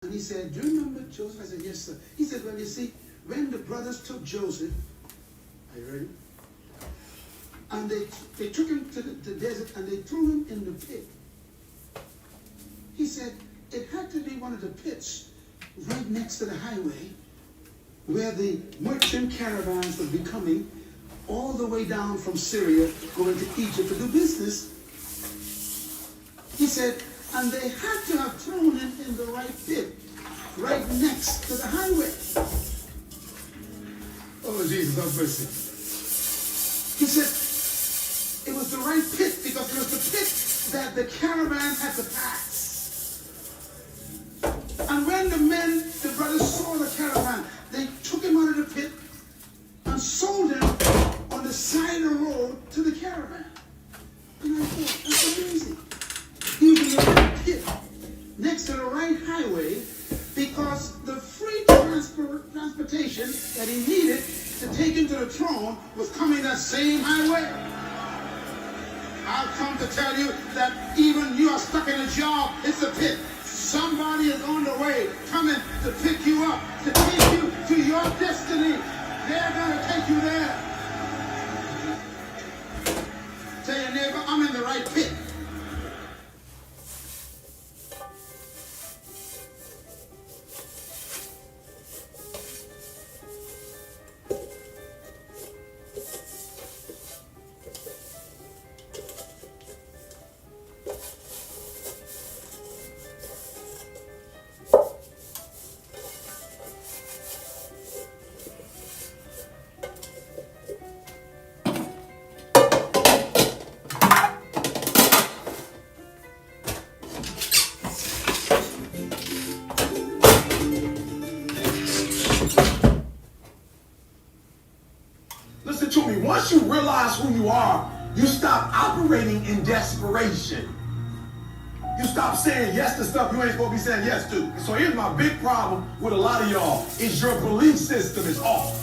And he said, do you remember Joseph? I said, yes, sir. He said, well, you see, when the brothers took Joseph, are you ready? And they took him to the desert and they threw him in the pit. He said, it had to be one of the pits right next to the highway where the merchant caravans would be coming all the way down from Syria, going to Egypt to do business. He said, and they had to have thrown him in the right pit, right next to the highway. Oh, Jesus, have mercy. He said, it was the right pit because it was the pit that the caravan had to pass. And when the brothers saw the caravan, they took him out of the pit and sold him on the side of the road to the caravan. And I thought, that's amazing. He was in the right pit, next to the right highway, because the free transportation that he needed to take him to the throne was coming that same highway. I've come to tell you that even you are stuck in a job, it's a pit. Somebody is on the way, coming to pick you up, to take you to your destiny. They're going to take you there. Tell your neighbor, I'm in the right pit. Listen to me. Once you realize who you are, you stop operating in desperation. You stop saying yes to stuff you ain't supposed to be saying yes to. And so here's my big problem with a lot of y'all is your belief system is off.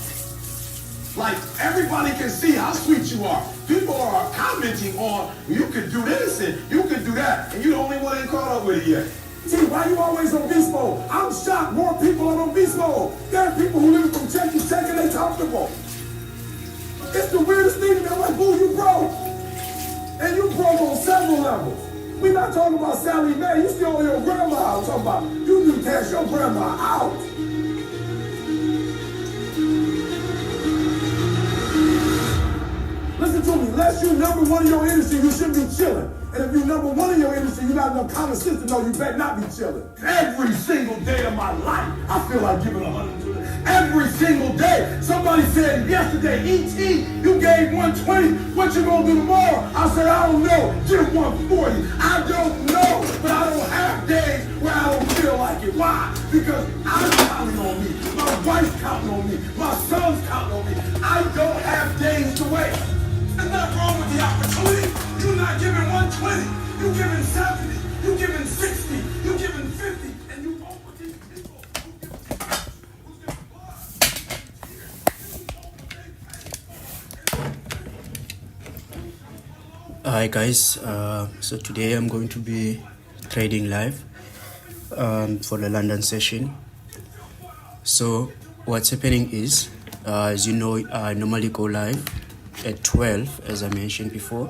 Like, everybody can see how sweet you are. People are commenting on, you could do this and you could do that, and you're the only one ain't caught up with it yet. See, why you always on beast mode? I'm shocked more people are on beast mode. There are people who live from check to check and they comfortable. It's the weirdest thing. They're like, boo, you broke. And you broke on several levels. We're not talking about Sally Mae. You still on your grandma. I'm talking about you need to cash your grandma out. Listen to me. Unless you're number one in your industry, you shouldn't be chilling. And if you're number one in your industry, you got enough common sense to know you better not be chilling. Every single day of my life, I feel like giving 100 to it. Every single day. Somebody said yesterday, E.T., you gave 120. What you gonna do tomorrow? I said, I don't know. Give 140. I don't know, but I don't have days where I don't feel like it. Why? Because I'm counting on me. My wife's counting on me. My son's counting on me. I don't have days to waste. There's nothing wrong with the opportunity. You're not giving 120. You're giving 70. You're giving 60. You're giving 50. And you vote with these people who give who's giving blood. Hi guys, so today I'm going to be trading live for the London session. So what's happening is, as you know, I normally go live at 12 as I mentioned before,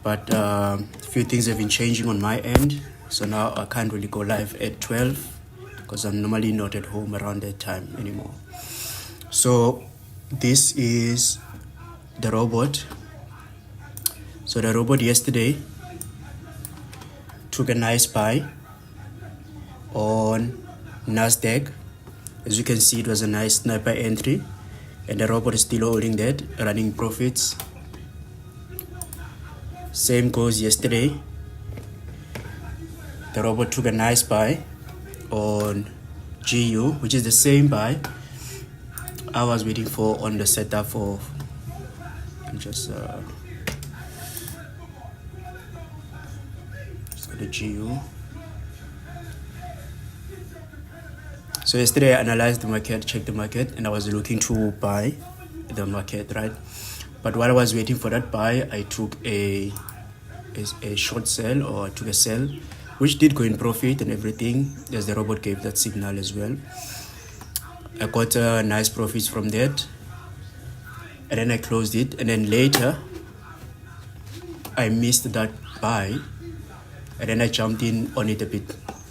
but a few things have been changing on my end, so now I can't really go live at 12 because I'm normally not at home around that time anymore. So this is the robot. So the robot yesterday took a nice buy on Nasdaq. As you can see, it was a nice sniper entry, and the robot is still holding that, running profits. Same goes yesterday. The robot took a nice buy on GU, which is the same buy I was waiting for on the setup for just the GU. So yesterday I analyzed the market, checked the market, and I was looking to buy the market, right? But while I was waiting for that buy, I took a short sell, or I took a sell which did go in profit and everything, as the robot gave that signal as well. I got a nice profits from that, and then I closed it, and then later I missed that buy, and then I jumped in on it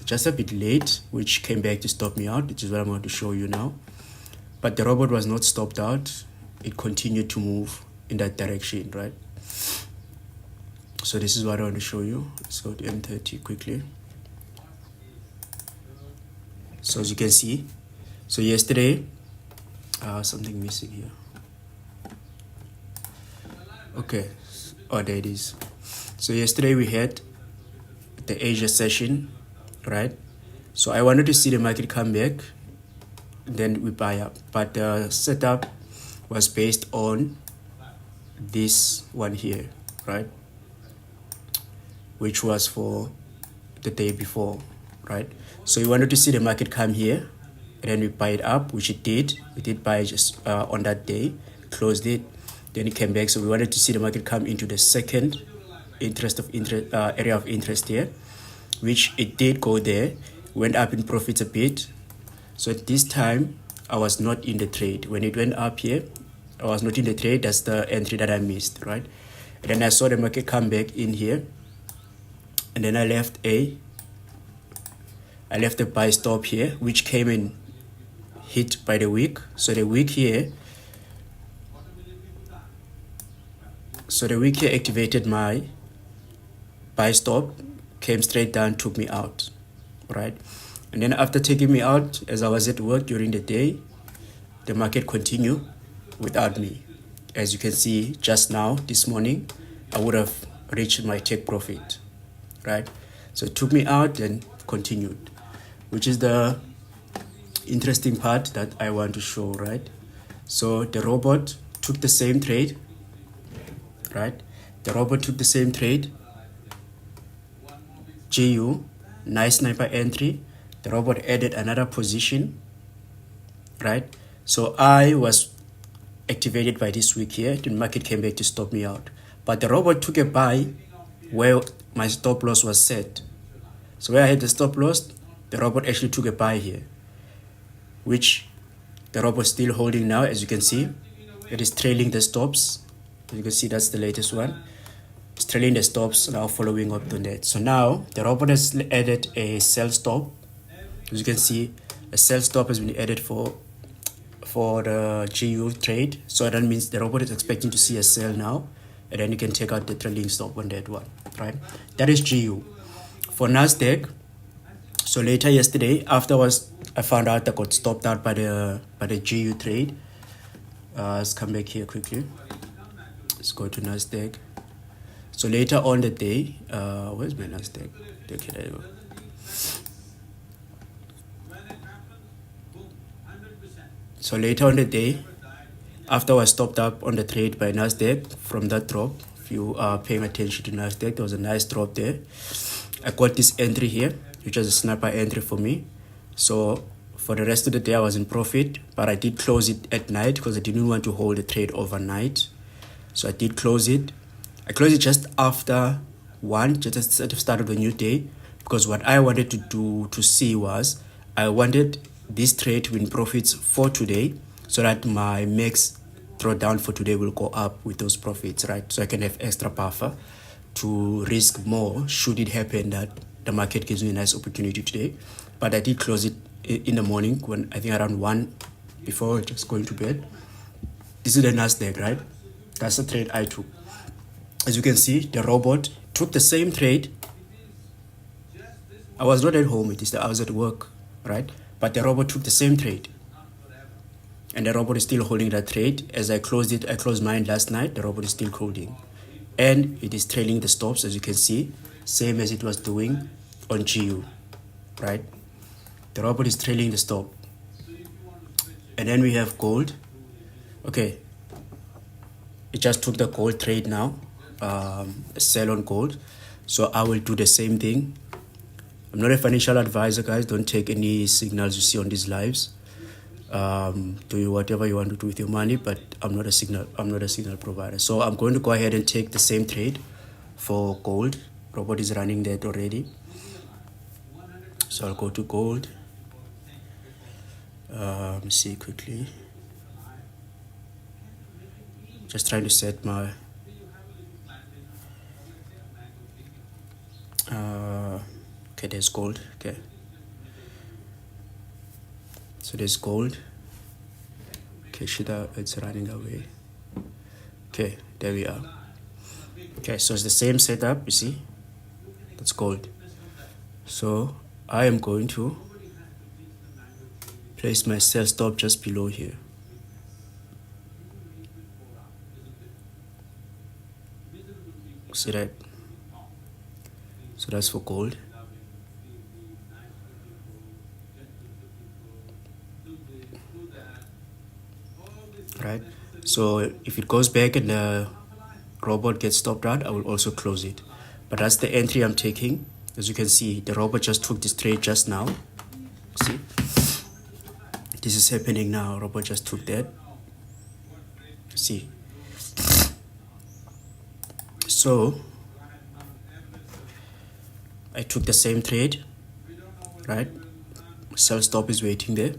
just a bit late, which came back to stop me out, which is what I'm going to show you now. But the robot was not stopped out. It continued to move in that direction, right? So this is what I want to show you. Let's go to M30 quickly. So as you can see, so yesterday, something missing here. Okay, oh, there it is. So yesterday we had the Asia session, right? So I wanted to see the market come back, then we buy up. But the setup was based on this one here, right? Which was for the day before, right? So we wanted to see the market come here, and then we buy it up, which it did. We did buy just on that day, closed it, then it came back. So we wanted to see the market come into the second area of interest here, which it did go there, went up in profits a bit. So at this time, I was not in the trade. When it went up here, I was not in the trade. That's the entry that I missed, right? And then I saw the market come back in here, and then I left a buy stop here, which came in hit by the wick. So the wick here, activated my buy stop, came straight down, took me out, right? And then after taking me out, as I was at work during the day, the market continued without me. As you can see just now, this morning, I would have reached my take profit, right? So it took me out and continued, which is the interesting part that I want to show, right? So the robot took the same trade, right? The robot took the same trade, GU, nice sniper entry. The robot added another position, right? So I was activated by this wick here. The market came back to stop me out. But the robot took a buy where my stop loss was set. So where I had the stop loss, the robot actually took a buy here, which the robot is still holding now. As you can see, it is trailing the stops. As you can see, that's the latest one. It's trailing the stops, now following up on that. So now the robot has added a sell stop. As you can see, a sell stop has been added for the GU trade. So that means the robot is expecting to see a sell now, and then you can take out the trailing stop on that one, right? That is GU. For Nasdaq, so later yesterday, afterwards, I found out I got stopped out by the GU trade. Let's come back here quickly. Let's go to Nasdaq. So later on the day, where's my Nasdaq? Okay, there you go. So later on the day, after I was stopped up on the trade by Nasdaq from that drop, if you are paying attention to Nasdaq, there was a nice drop there. I got this entry here, which was a sniper entry for me. So for the rest of the day, I was in profit, but I did close it at night because I didn't want to hold the trade overnight. So I did close it. I closed it just after 1, just at the start of the new day, because what I wanted to do to see was I wanted this trade to win profits for today, so that my max drawdown for today will go up with those profits, right? So I can have extra buffer to risk more should it happen that the market gives me a nice opportunity today. But I did close it in the morning, when I think around 1, before just going to bed. This is the Nasdaq, right? That's the trade I took. As you can see, the robot took the same trade. I was not at home, I was at work, right? But the robot took the same trade. And the robot is still holding that trade. As I closed it, I closed mine last night, the robot is still holding. And it is trailing the stops, as you can see, same as it was doing on GU, right? The robot is trailing the stop. And then we have gold. Okay, it just took the gold trade now, sell on gold. So I will do the same thing. I'm not a financial advisor, guys. Don't take any signals you see on these lives. Do whatever you want to do with your money, but I'm not a signal provider. So I'm going to go ahead and take the same trade for gold. Robot is running that already. So I'll go to gold. See quickly. Just trying to set my okay, there's gold. Okay, so there's gold. Okay, it's running away. Okay, there we are. Okay, so it's the same setup, you see. That's gold. So I am going to place my sell stop just below here. See that? So that's for gold. Right? So if it goes back and the robot gets stopped out, I will also close it. But that's the entry I'm taking. As you can see, the robot just took this trade just now. See? This is happening now. Robot just took that. See? So I took the same trade, right? Sell stop is waiting there.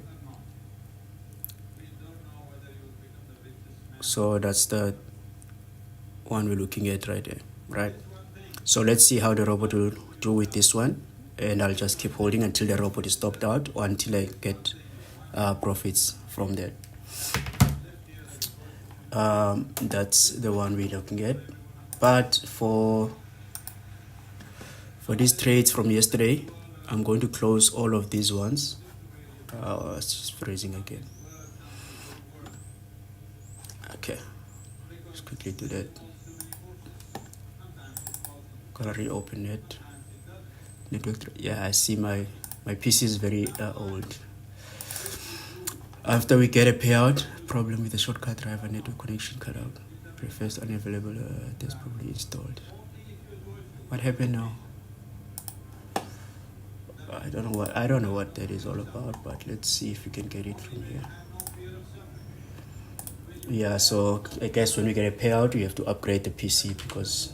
So that's the one we're looking at right there, right? So let's see how the robot will do with this one, and I'll just keep holding until the robot is stopped out or until I get profits from that. That's the one we're looking at. But for these trades from yesterday, I'm going to close all of these ones. It's just freezing again. Okay, let's quickly do that. Gotta reopen it. Network. Yeah, I see my PC is very old. After we get a payout, problem with the shortcut driver, network connection cut out. Prefers unavailable. That's probably installed. What happened now? I don't know what that is all about, but let's see if we can get it from here. Yeah, so I guess when we get a payout, we have to upgrade the PC because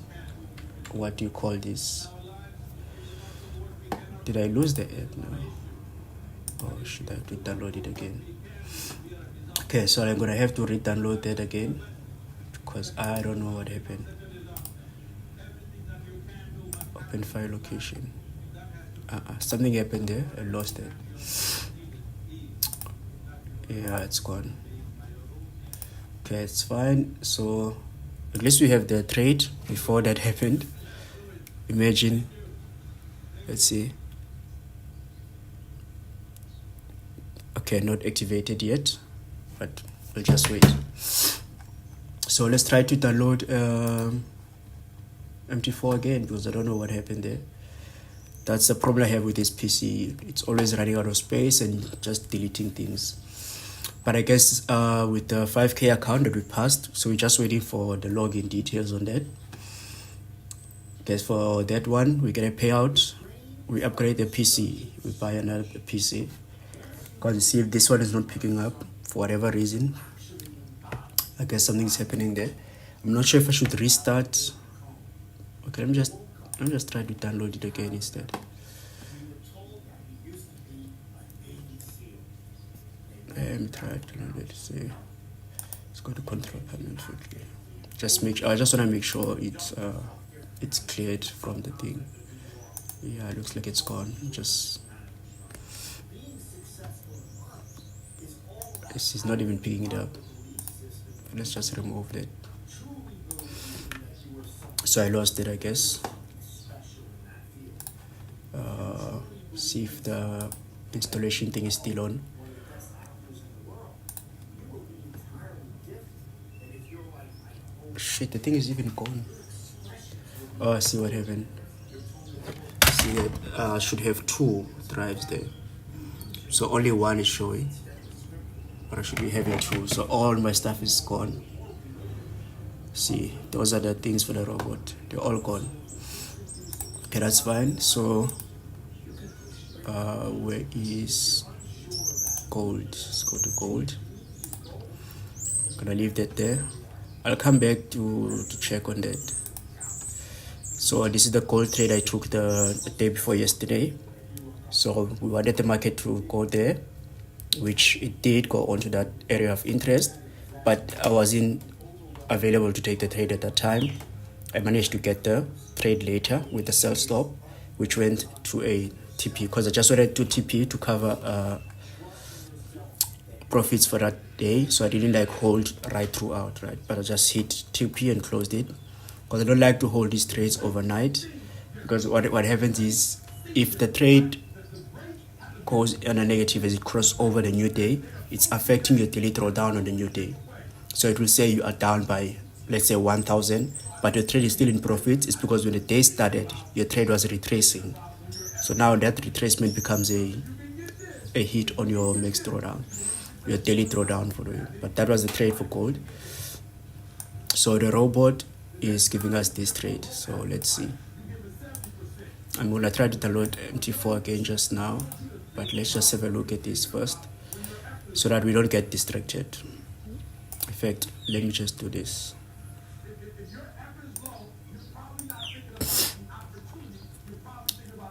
what do you call this? Did I lose the app now? Oh, should I have to download it again? Okay, so I'm gonna have to re-download that again because I don't know what happened. Open file location. Something happened there. I lost it. Yeah, it's gone. Okay, it's fine. So at least we have the trade before that happened. Imagine. Let's see. Okay, not activated yet, but we'll just wait. So let's try to download MT4 again because I don't know what happened there. That's the problem I have with this PC. It's always running out of space and just deleting things. But I guess with the 5K account that we passed, so we're just waiting for the login details on that. Guess for that one, we get a payout. We upgrade the PC. We buy another PC. Because see if this one is not picking up for whatever reason. I guess something's happening there. I'm not sure if I should restart. Okay, let me just try to download it again instead. Let me try to download it. See, let's go to control panel quickly. I just want to make sure it's cleared from the thing. Yeah, it looks like it's gone. This is not even picking it up. Let's just remove that. So I lost it, I guess. See if the installation thing is still on. Shit, the thing is even gone. Oh, I see what happened. See that I should have 2 drives there. So only one is showing. But I should be having 2. So all my stuff is gone. See, those are the things for the robot. They're all gone. Okay, that's fine. So where is gold? Let's go to gold. Gonna leave that there. I'll come back to check on that. So this is the gold trade I took the day before yesterday. So we wanted the market to go there, which it did go onto that area of interest, but I wasn't available to take the trade at that time. I managed to get the trade later with the sell stop, which went to a TP, because I just wanted to TP to cover profits for that day, so I didn't like hold right throughout, right? But I just hit TP and closed it, because I don't like to hold these trades overnight, because what happens is, if the trade goes on a negative as it crosses over the new day, it's affecting your daily drawdown on the new day. So it will say you are down by, let's say, 1,000, but your trade is still in profit. It's because when the day started, your trade was retracing. So now that retracement becomes a hit on your max drawdown, your daily drawdown for you. But that was the trade for gold. So the robot is giving us this trade. So let's see. I'm gonna try to download MT4 again just now, but let's just have a look at this first, so that we don't get distracted. In fact, let me just do this.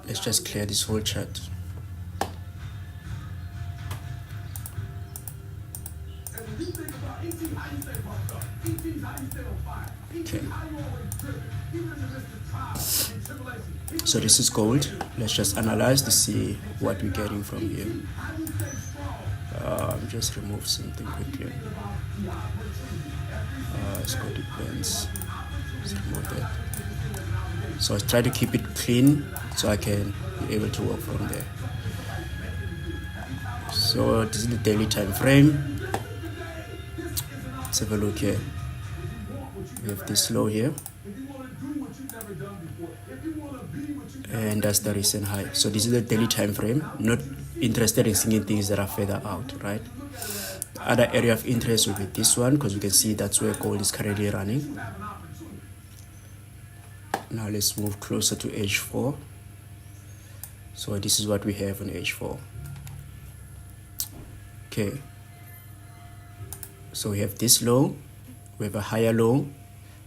Let's just clear this whole chart. Okay. So this is gold. Let's just analyze to see what we're getting from here. Just remove something quickly. Let's go to blends. Let's remove that. So I try to keep it clean so I can be able to work from there. So this is the daily time frame. Let's have a look here. We have this low here, and that's the recent high. So this is the daily time frame. Not interested in seeing things that are further out, right? The other area of interest will be this one, because we can see that's where gold is currently running. Now let's move closer to H4. So this is what we have on H4. Okay. So we have this low, we have a higher low,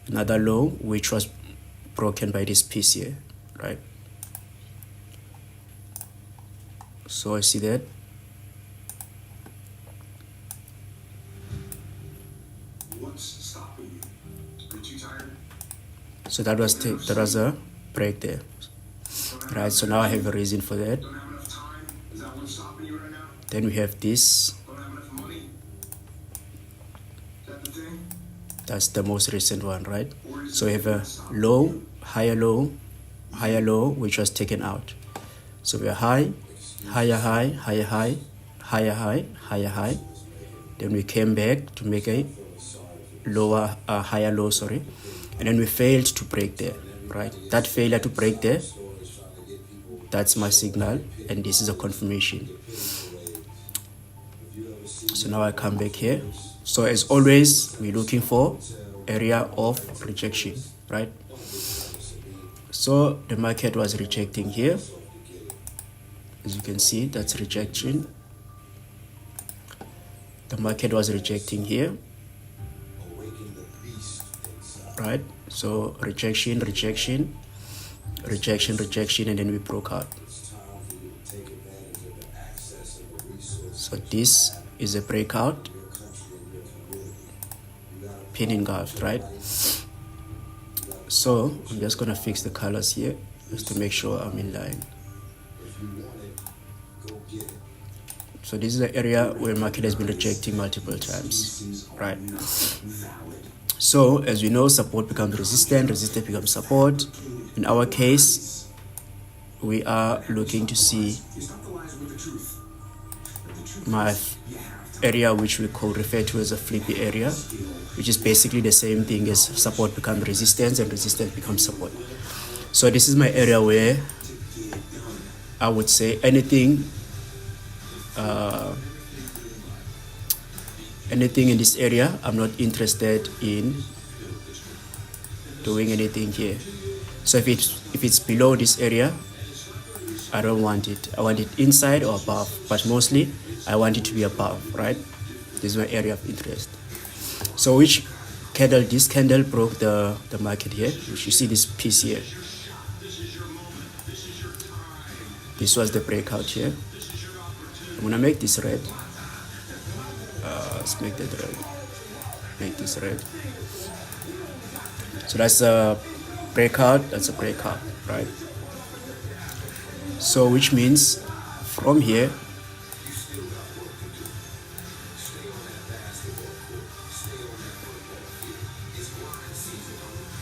another low, which was broken by this piece here, right? So I see that. What's stopping you? Are you too tired? So that was a break there, right? So now I have a reason for that. Don't have enough time? Is that what's stopping you right now? Then we have this. Don't have enough money? Is that the thing? That's the most recent one, right? So we have a low, higher low, higher low, which was taken out. So we are high, higher high, higher high, higher high, higher high. Then we came back to make a lower, higher low, sorry. And then we failed to break there, right? That failure to break there, that's my signal, and this is a confirmation. So now I come back here. So as always, we're looking for area of rejection, right? So the market was rejecting here. As you can see, that's rejection. The market was rejecting here, right? So rejection, rejection, rejection, rejection, and then we broke out. So this is a breakout, pin engulfed, right? So I'm just gonna fix the colors here just to make sure I'm in line. So this is the area where market has been rejecting multiple times, right? So as we know, support becomes resistance, resistance becomes support. In our case, we are looking to see my area, which we could refer to as a flippy area, which is basically the same thing as support becomes resistance and resistance becomes support. So this is my area where I would say anything in this area, I'm not interested in doing anything here. So if it's below this area, I don't want it. I want it inside or above, but mostly I want it to be above, right? This is my area of interest. So which candle, this candle broke the market here, which you see this piece here. this was the breakout here. I'm gonna make this red. Let's make that red. Make this red. So that's a breakout. That's a breakout, right? So which means from here,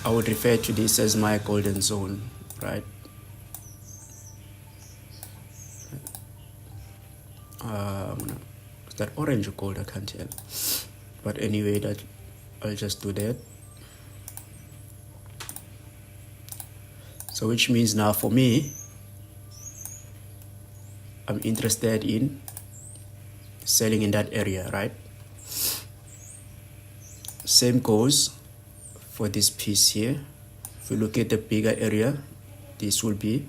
I would refer to this as my golden zone, right? Is that orange or gold? I can't tell. But anyway, that I'll just do that. So which means now for me, I'm interested in selling in that area, right? Same goes for this piece here. If we look at the bigger area, this will be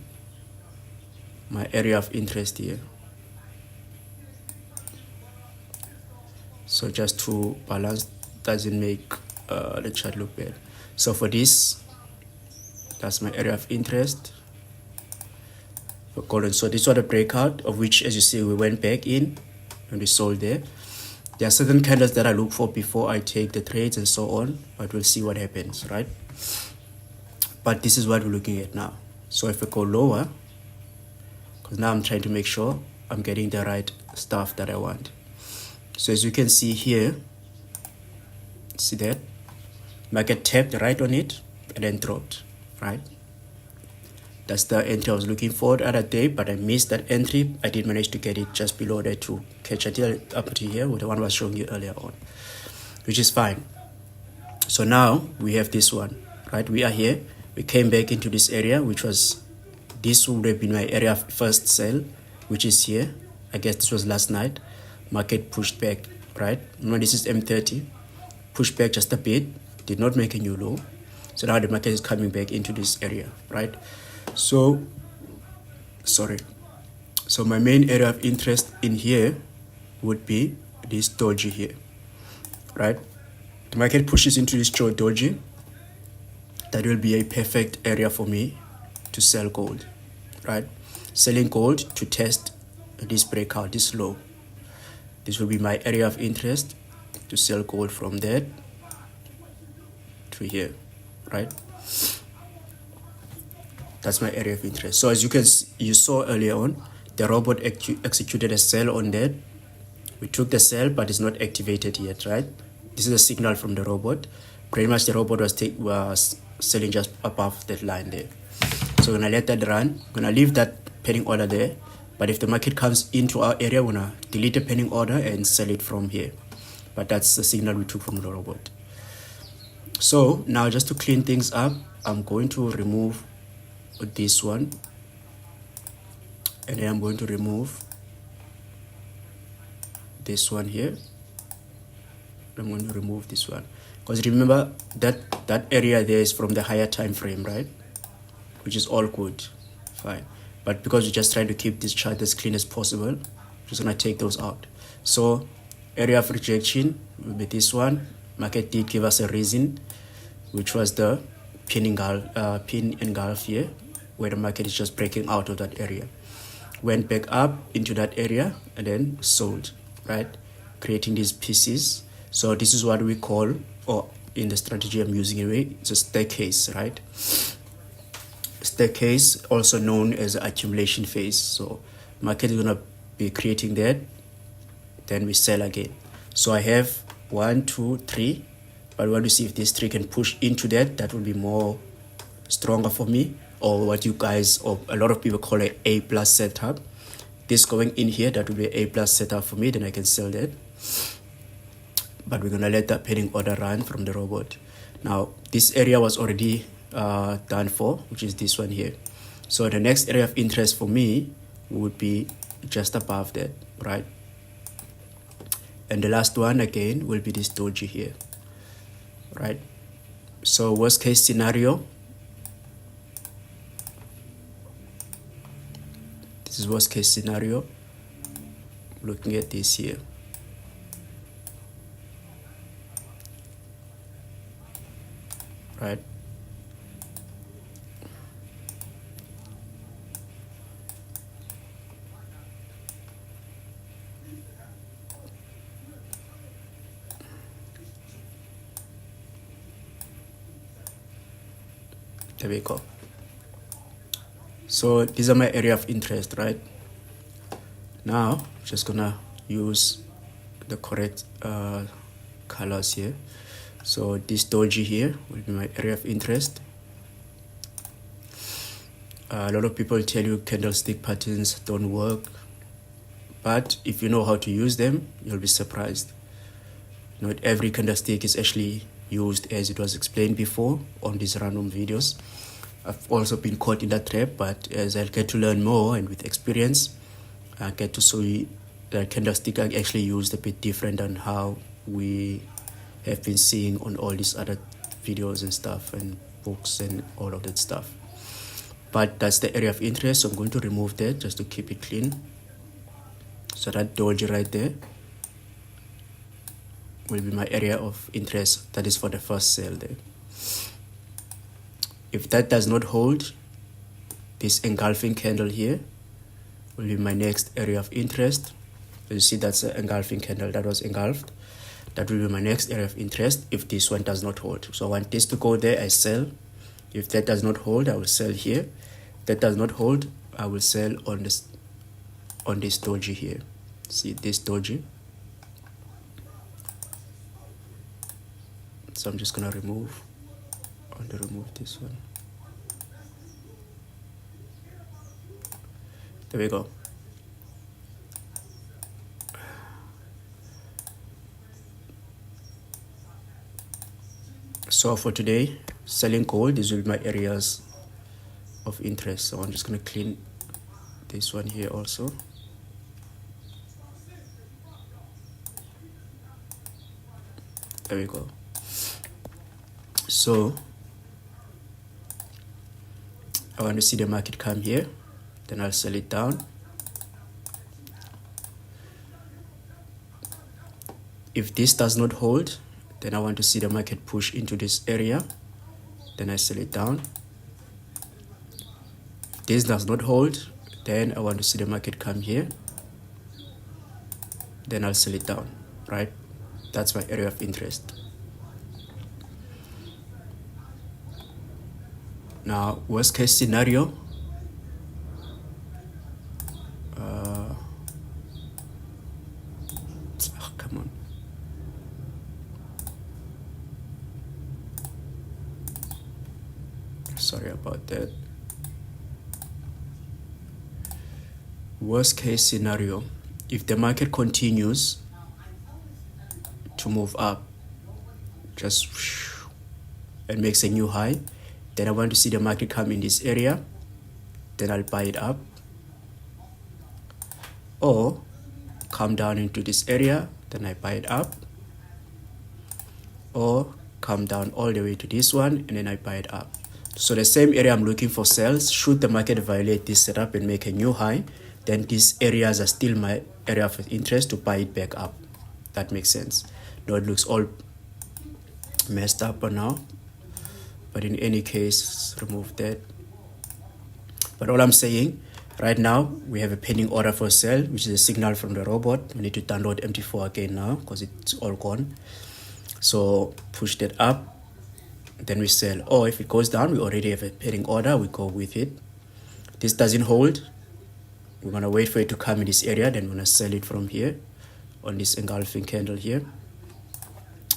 my area of interest here. So just to balance, doesn't make the chart look bad. So for this, that's my area of interest for golden. So this was the breakout of which, as you see, we went back in and we sold there. There are certain candles that I look for before I take the trades and so on, but we'll see what happens, right? But this is what we're looking at now. So if we go lower, because now I'm trying to make sure I'm getting the right stuff that I want. So as you can see here, see that? Market tapped right on it and then dropped, right? That's the entry I was looking for the other day, but I missed that entry. I did manage to get it just below there to catch a deal up to here with the one I was showing you earlier on, which is fine. So now we have this one, right? We are here. We came back into this area, which was, this would have been my area of first sell, which is here. I guess this was last night. Market pushed back, right? Now this is M30. Pushed back just a bit. Did not make a new low. So now the market is coming back into this area, right? So my main area of interest in here would be this doji here, right? The market pushes into this doji. That will be a perfect area for me to sell gold, right? Selling gold to test this breakout, this low. This will be my area of interest to sell gold from there to here, right? That's my area of interest. So as you saw earlier on, the robot executed a sell on that. We took the sell, but it's not activated yet, right? This is a signal from the robot. Pretty much the robot was selling just above that line there. So we're gonna let that run. We're gonna leave that pending order there. But if the market comes into our area, we're gonna delete the pending order and sell it from here. But that's the signal we took from the robot. So now just to clean things up, I'm going to remove this one. And then I'm going to remove this one here. I'm going to remove this one. Because remember that area there is from the higher time frame, right? Which is all good, fine. But because we're just trying to keep this chart as clean as possible, I'm just gonna take those out. So area of rejection will be this one. Market did give us a reason, which was the pin engulf here, where the market is just breaking out of that area. Went back up into that area and then sold, right? Creating these pieces. So this is what we call, or in the strategy I'm using anyway, it's a staircase, right? Staircase, also known as the accumulation phase. So market is gonna be creating that, then we sell again. So I have 1, 2, 3, but I want to see if this 3 can push into that. That will be more stronger for me, or what you guys, or a lot of people call it A+ setup. This going in here, that will be A+ setup for me, then I can sell that. But we're gonna let that pending order run from the robot. Now this area was already done for, which is this one here. So the next area of interest for me would be just above that, right? And the last one again will be this doji here, right? So worst case scenario, this is worst case scenario, looking at this here. Right? There we go. So these are my area of interest, right? Now, just gonna use the correct colors here. So this doji here will be my area of interest. A lot of people tell you candlestick patterns don't work, but if you know how to use them, you'll be surprised. Not every candlestick is actually used as it was explained before on these random videos. I've also been caught in that trap, but as I get to learn more and with experience, I get to see that candlestick are actually used a bit different than how we have been seeing on all these other videos and stuff and books and all of that stuff. But that's the area of interest, so I'm going to remove that just to keep it clean. So that doji right there will be my area of interest. That is for the first sale there. If that does not hold, this engulfing candle here will be my next area of interest. You see that's an engulfing candle that was engulfed. That will be my next area of interest if this one does not hold. So I want this to go there, I sell. If that does not hold, I will sell here. If that does not hold, I will sell on this doji here. See this doji. So I'm just gonna remove this one. There we go. So for today, selling gold, these will be my areas of interest. So I'm just gonna clean this one here also. There we go. So I want to see the market come here, then I'll sell it down. If this does not hold, then I want to see the market push into this area, then I sell it down. If this does not hold, then I want to see the market come here, then I'll sell it down, right? That's my area of interest. Now, worst case scenario, come on. Sorry about that. Worst case scenario, if the market continues to move up, just and makes a new high, then I want to see the market come in this area, then I'll buy it up, or come down into this area, then I buy it up, or come down all the way to this one and then I buy it up. So the same area I'm looking for sales, should the market violate this setup and make a new high, then these areas are still my area of interest to buy it back up. That makes sense. Now it looks all messed up for now, but in any case, remove that. But all I'm saying, right now, we have a pending order for sale, which is a signal from the robot. We need to download MT4 again now, because it's all gone. So push that up, then we sell. Or if it goes down, we already have a pending order, we go with it. This doesn't hold, we're gonna wait for it to come in this area, then we're gonna sell it from here, on this engulfing candle here.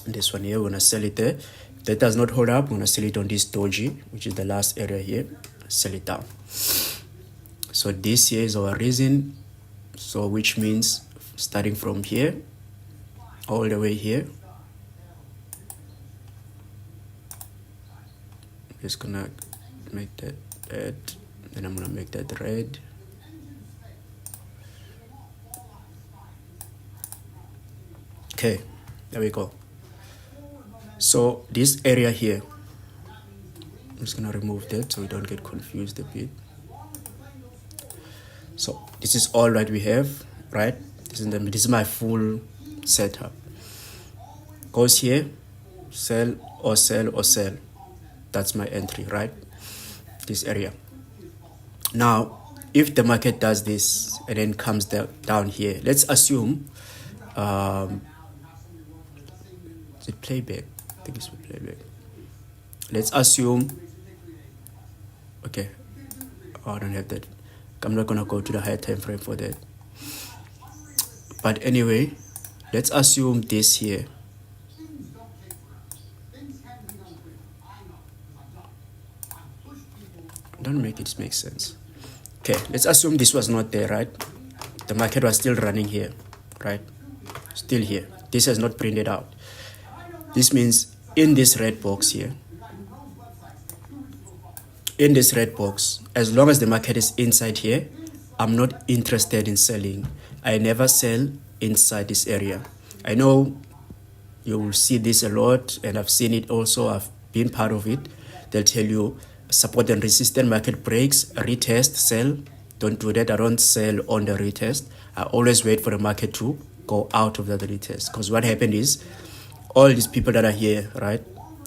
This one here, we're gonna sell it there. If that does not hold up, we're gonna sell it on this doji, which is the last area here, sell it down. So this here is our reason, so which means starting from here all the way here, I'm just gonna make that red, then I'm gonna make that red. Okay, there we go. So this area here, I'm just gonna remove that so we don't get confused a bit. So this is all that we have, right? This is my full setup. Goes here, sell or sell or sell. That's my entry, right? This area. Now, if the market does this and then comes down here, let's assume it's playback. I think it's playback. Let's assume Okay, oh, I don't have that. I'm not gonna go to the higher time frame for that. But anyway, let's assume this here. Don't make it make sense. Okay, let's assume this was not there, right? The market was still running here, right? Still here. This has not printed out. This means in this red box here, in this red box, as long as the market is inside here, I'm not interested in selling. I never sell inside this area. I know you will see this a lot, and I've seen it also. I've been part of it. They'll tell you support and resistance, market breaks, retest, sell. Don't do that. I don't sell on the retest. I always wait for the market to go out of that retest. Because what happened is, all these people that are here, right,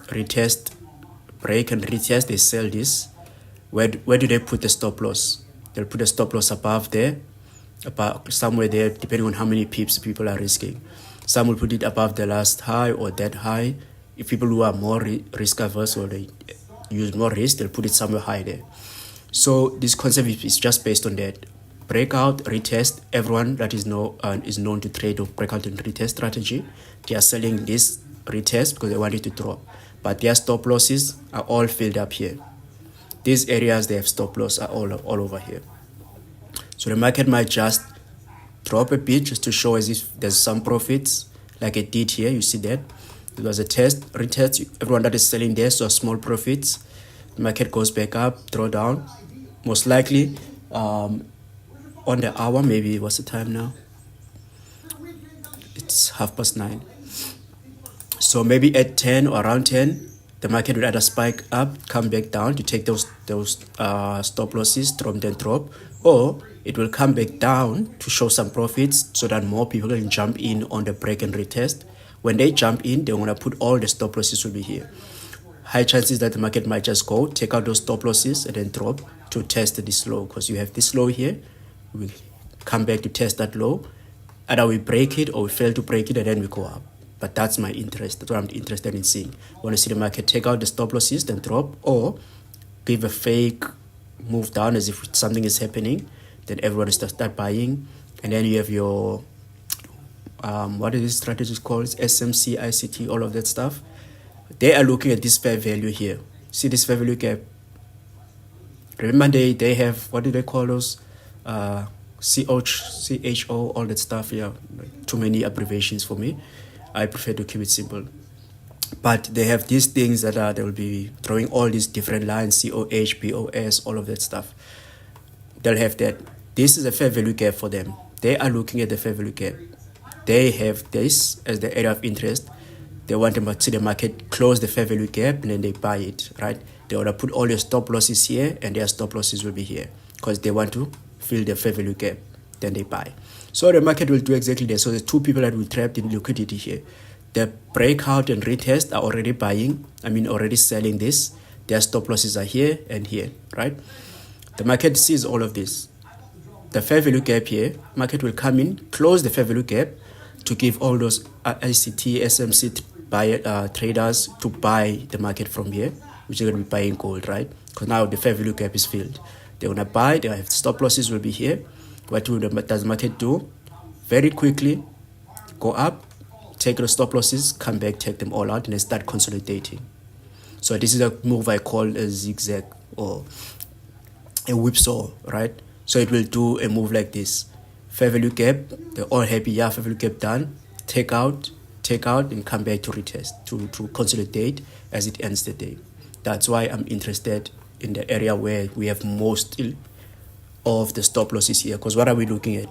retest, break and retest, they sell this. Where do they put the stop loss? They'll put the stop loss above there, about somewhere there, depending on how many pips people are risking. Some will put it above the last high or that high. If people who are more risk averse or they use more risk, they'll put it somewhere high there. So this concept is just based on that. Breakout, retest. Everyone that is known to trade or breakout and retest strategy, they are selling this retest because they want it to drop. But their stop losses are all filled up here. These areas they have stop loss are all over here. So the market might just drop a bit just to show as if there's some profits, like it did here. You see that it was a test, retest. Everyone that is selling there saw small profits. The market goes back up, draw down. Most likely, on the hour, maybe what's the time now? It's 9:30. So maybe at 10 or around 10, the market will either spike up, come back down to take those stop losses, then drop, or it will come back down to show some profits so that more people can jump in on the break and retest. When they jump in, they want to put all the stop losses will be here. High chances that the market might just go, take out those stop losses and then drop to test this low, because you have this low here. We come back to test that low. Either we break it or we fail to break it and then we go up. But that's my interest. That's what I'm interested in seeing. I want to see the market take out the stop losses, then drop, or give a fake move down as if something is happening. Then everyone is start buying. And then you have your, what is this strategy called? It's SMC, ICT, all of that stuff. They are looking at this fair value here. See this fair value gap? Remember they have, what do they call those? CHO, all that stuff. Yeah, too many abbreviations for me. I prefer to keep it simple. But they have these things that they will be throwing all these different lines, COH, BOS, all of that stuff. They'll have that. This is a fair value gap for them. They are looking at the fair value gap. They have this as the area of interest. They want to see the market close the fair value gap and then they buy it, right? They want to put all your stop losses here and their stop losses will be here because they want to fill the fair value gap. Then they buy. So the market will do exactly that. So the two people that will trapped in liquidity here, the breakout and retest are already buying. Already selling this. Their stop losses are here and here, right? The market sees all of this. The fair value gap here, market will come in, close the fair value gap to give all those ICT, SMC traders to buy the market from here, which are going to be buying gold, right? Because now the fair value gap is filled. They're going to buy, they have stop losses will be here. What does the market do? Very quickly, go up, take the stop losses, come back, take them all out, and then start consolidating. So this is a move I call a zigzag or a whipsaw, right? So it will do a move like this. Fair value gap, they're all happy, yeah, fair value gap done. Take out, and come back to retest, to consolidate as it ends the day. That's why I'm interested in the area where we have most of the stop losses here. Because what are we looking at?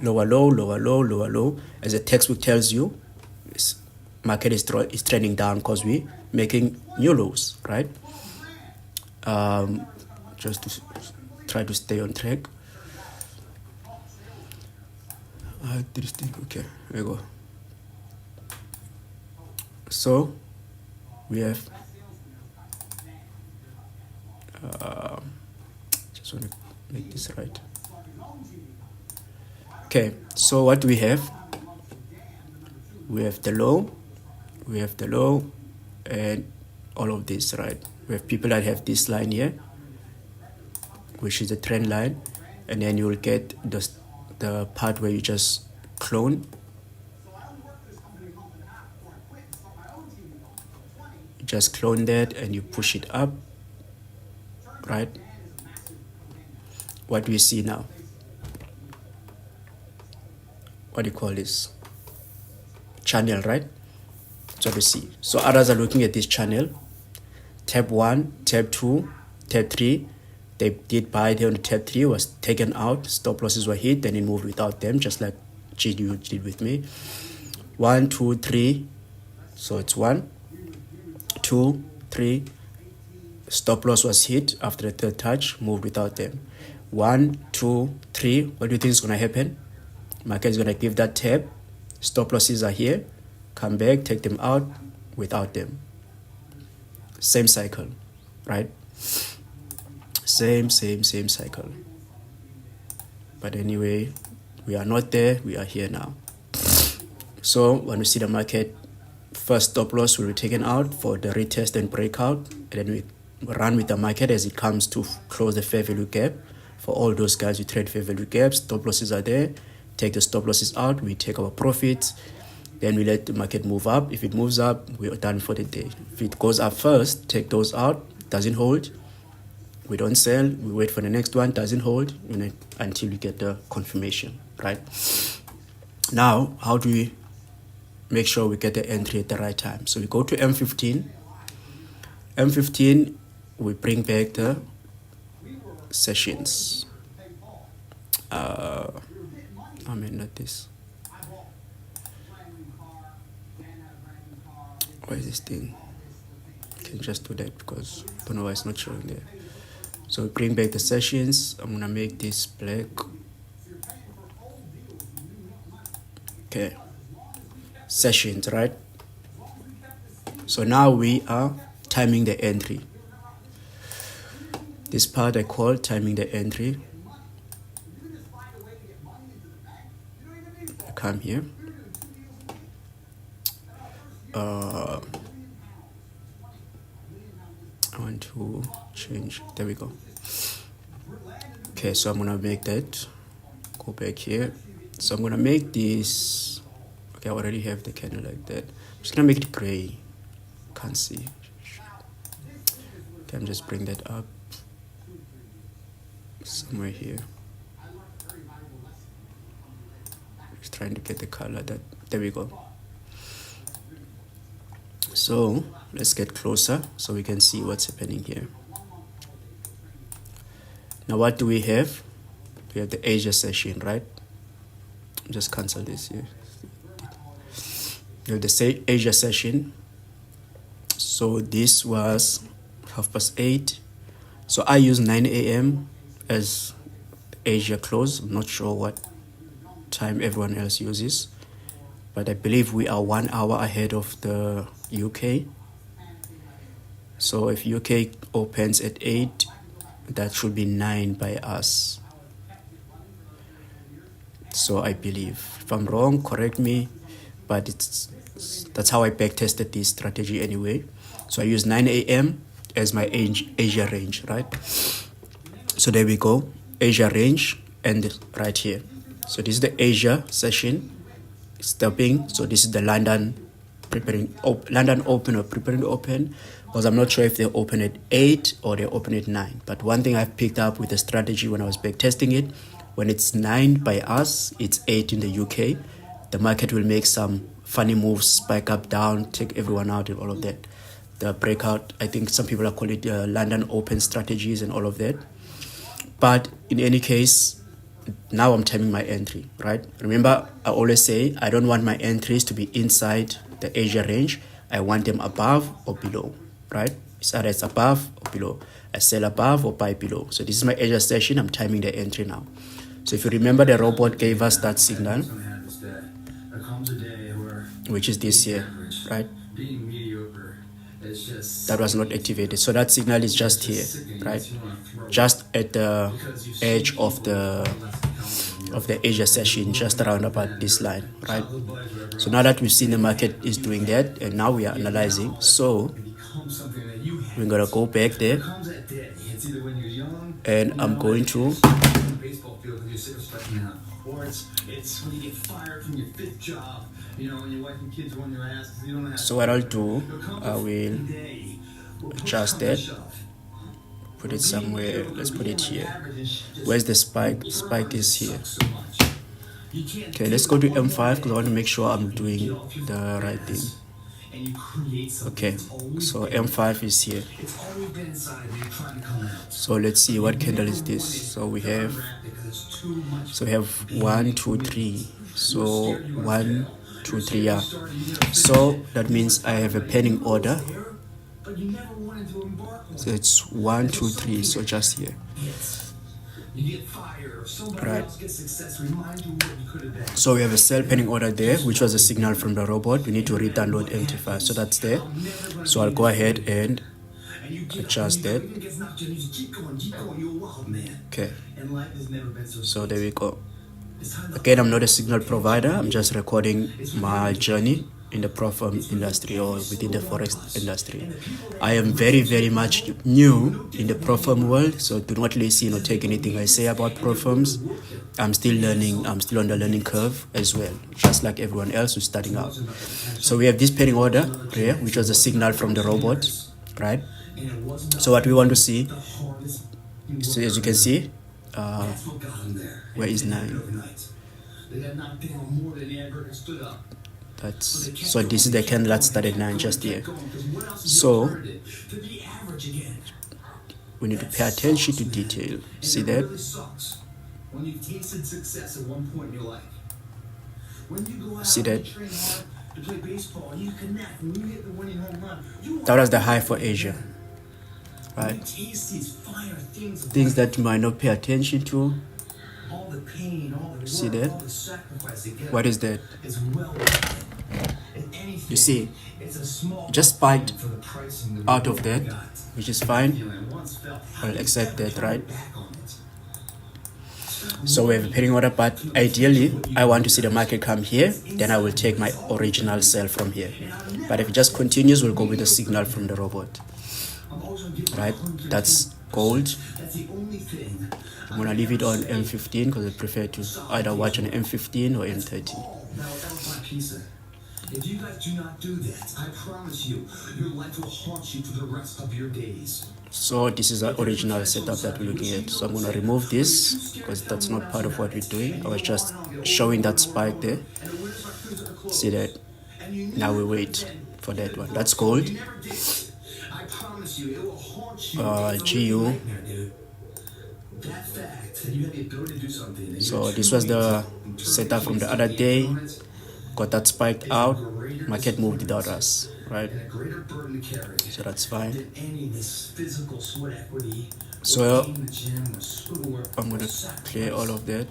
Lower low, lower low, lower low. As the textbook tells you, market is trending down because we're making new lows, right? Just to try to stay on track. Okay, there we go. So we have just want to make this right. Okay, so what do we have? We have the low, and all of this, right? We have people that have this line here, which is the trend line, and then you will get the part where you just clone. You just clone that and you push it up, right? What do you see now? What do you call this? Channel, right? So we see. So others are looking at this channel. Tab 1, tab 2, tab 3. They did buy there on the tab 3, was taken out. Stop losses were hit, then it moved without them, just like GDU did with me. 1, 2, 3. So it's 1, 2, 3. Stop loss was hit after the third touch, moved without them. 1, 2, 3. What do you think is going to happen? Market is going to give that tab. Stop losses are here. Come back, take them out without them. Same cycle, right? Same cycle. But anyway, we are not there. We are here now. So when we see the market, first stop loss will be taken out for the retest and breakout. And then we run with the market as it comes to close the fair value gap. For all those guys who trade fair value gaps, stop losses are there. Take the stop losses out. We take our profits. Then we let the market move up. If it moves up, we are done for the day. If it goes up first, take those out. Doesn't hold, we don't sell. We wait for the next one. Doesn't hold until we get the confirmation, right? Now, how do we make sure we get the entry at the right time? So we go to M15. M15, we bring back the sessions. Not this. Why is this thing? Can just do that because I don't know why it's not showing there. So we bring back the sessions. I'm gonna make this black. Okay. Sessions, right? So now we are timing the entry. This part I call timing the entry. I come here. I want to change. There we go. Okay, so I'm gonna make that. Go back here. So I'm gonna make this. Okay, I already have the candle like that. I'm just gonna make it gray. Can't see. Okay, I'm just bring that up somewhere here. Just trying to get the color that. There we go. So let's get closer so we can see what's happening here. Now what do we have? We have the Asia session, right? Just cancel this here. We have the Asia session. So this was 8:30. So I use 9 a.m. as Asia close. I'm not sure what time everyone else uses, but I believe we are 1 hour ahead of the UK. So if UK opens at 8, that should be 9 by us. So I believe. If I'm wrong, correct me, but that's how I backtested this strategy anyway. So I use 9 a.m. as my Asia range, right? So there we go, Asia range, and right here. So this is the Asia session, stopping. So this is the London London open or preparing to open, because I'm not sure if they open at 8 or they open at 9. But one thing I've picked up with the strategy when I was backtesting it, when it's 9 by us, it's 8 in the UK. The market will make some funny moves, spike up, down, take everyone out and all of that. The breakout, I think some people are calling it London open strategies and all of that. But in any case, now I'm timing my entry, right? Remember, I always say I don't want my entries to be inside the Asia range. I want them above or below, right? It's either it's above or below. I sell above or buy below. So this is my Asia session. I'm timing the entry now. So if you remember, the robot gave us that signal, which is this here, right? That was not activated. So that signal is just here, right? Just at the edge of the Asia session, just around about this line, right? So now that we've seen the market is doing that, and now we are analyzing. So we're gonna go back there. and I'm going to baseball field when you're sick of striking out, or it's when you get fired from your fifth job, you know, and your wife and kids are on your ass because you don't have. so what I'll do, I will adjust that, put it somewhere. Let's put it here. Where's the spike? Spike is here. Okay, let's go to M5 because I want to make sure I'm doing the right thing. Okay, so M5 is here. So let's see what candle is this. So we have 1, 2, 3. So 1, 2, 3, yeah. So that means I have a pending order. So it's 1, 2, 3. So just here. Right. So we have a sell pending order there, which was a signal from the robot. We need to re-download MT5. So that's there. So I'll go ahead and adjust that. Okay. So there we go. Again, I'm not a signal provider. I'm just recording my journey in the prop firm industry or within the forex industry. I am very, very much new in the prop firm world, so do not listen or take anything I say about prop firms. I'm still learning. I'm still on the learning curve as well, just like everyone else who's starting out. So we have this pending order here, which was a signal from the robot, right? So what we want to see, so as you can see, where is 9? So this is the candle that started 9 just here. So we need to pay attention to detail. See that? See that? That was the high for Asia. Right? Things that you might not pay attention to. See that? What is that? You see, just spiked out of that, which is fine. I'll accept that, right? So we have a pending order, but ideally, I want to see the market come here, then I will take my original sell from here. But if it just continues, we'll go with the signal from the robot. Right? That's gold. I'm gonna leave it on M15 because I prefer to either watch on M15 or M30. If you guys do not do that, I promise you, your life will haunt you for the rest of your days. So this is the original setup that we're looking at. So I'm gonna remove this because that's not part of what we're doing. I was just showing that spike there. See that? Now we wait for that one. That's gold. GU. So this was the setup from the other day. Got that spiked out. Market moved without us, right? So that's fine. So I'm gonna clear all of that.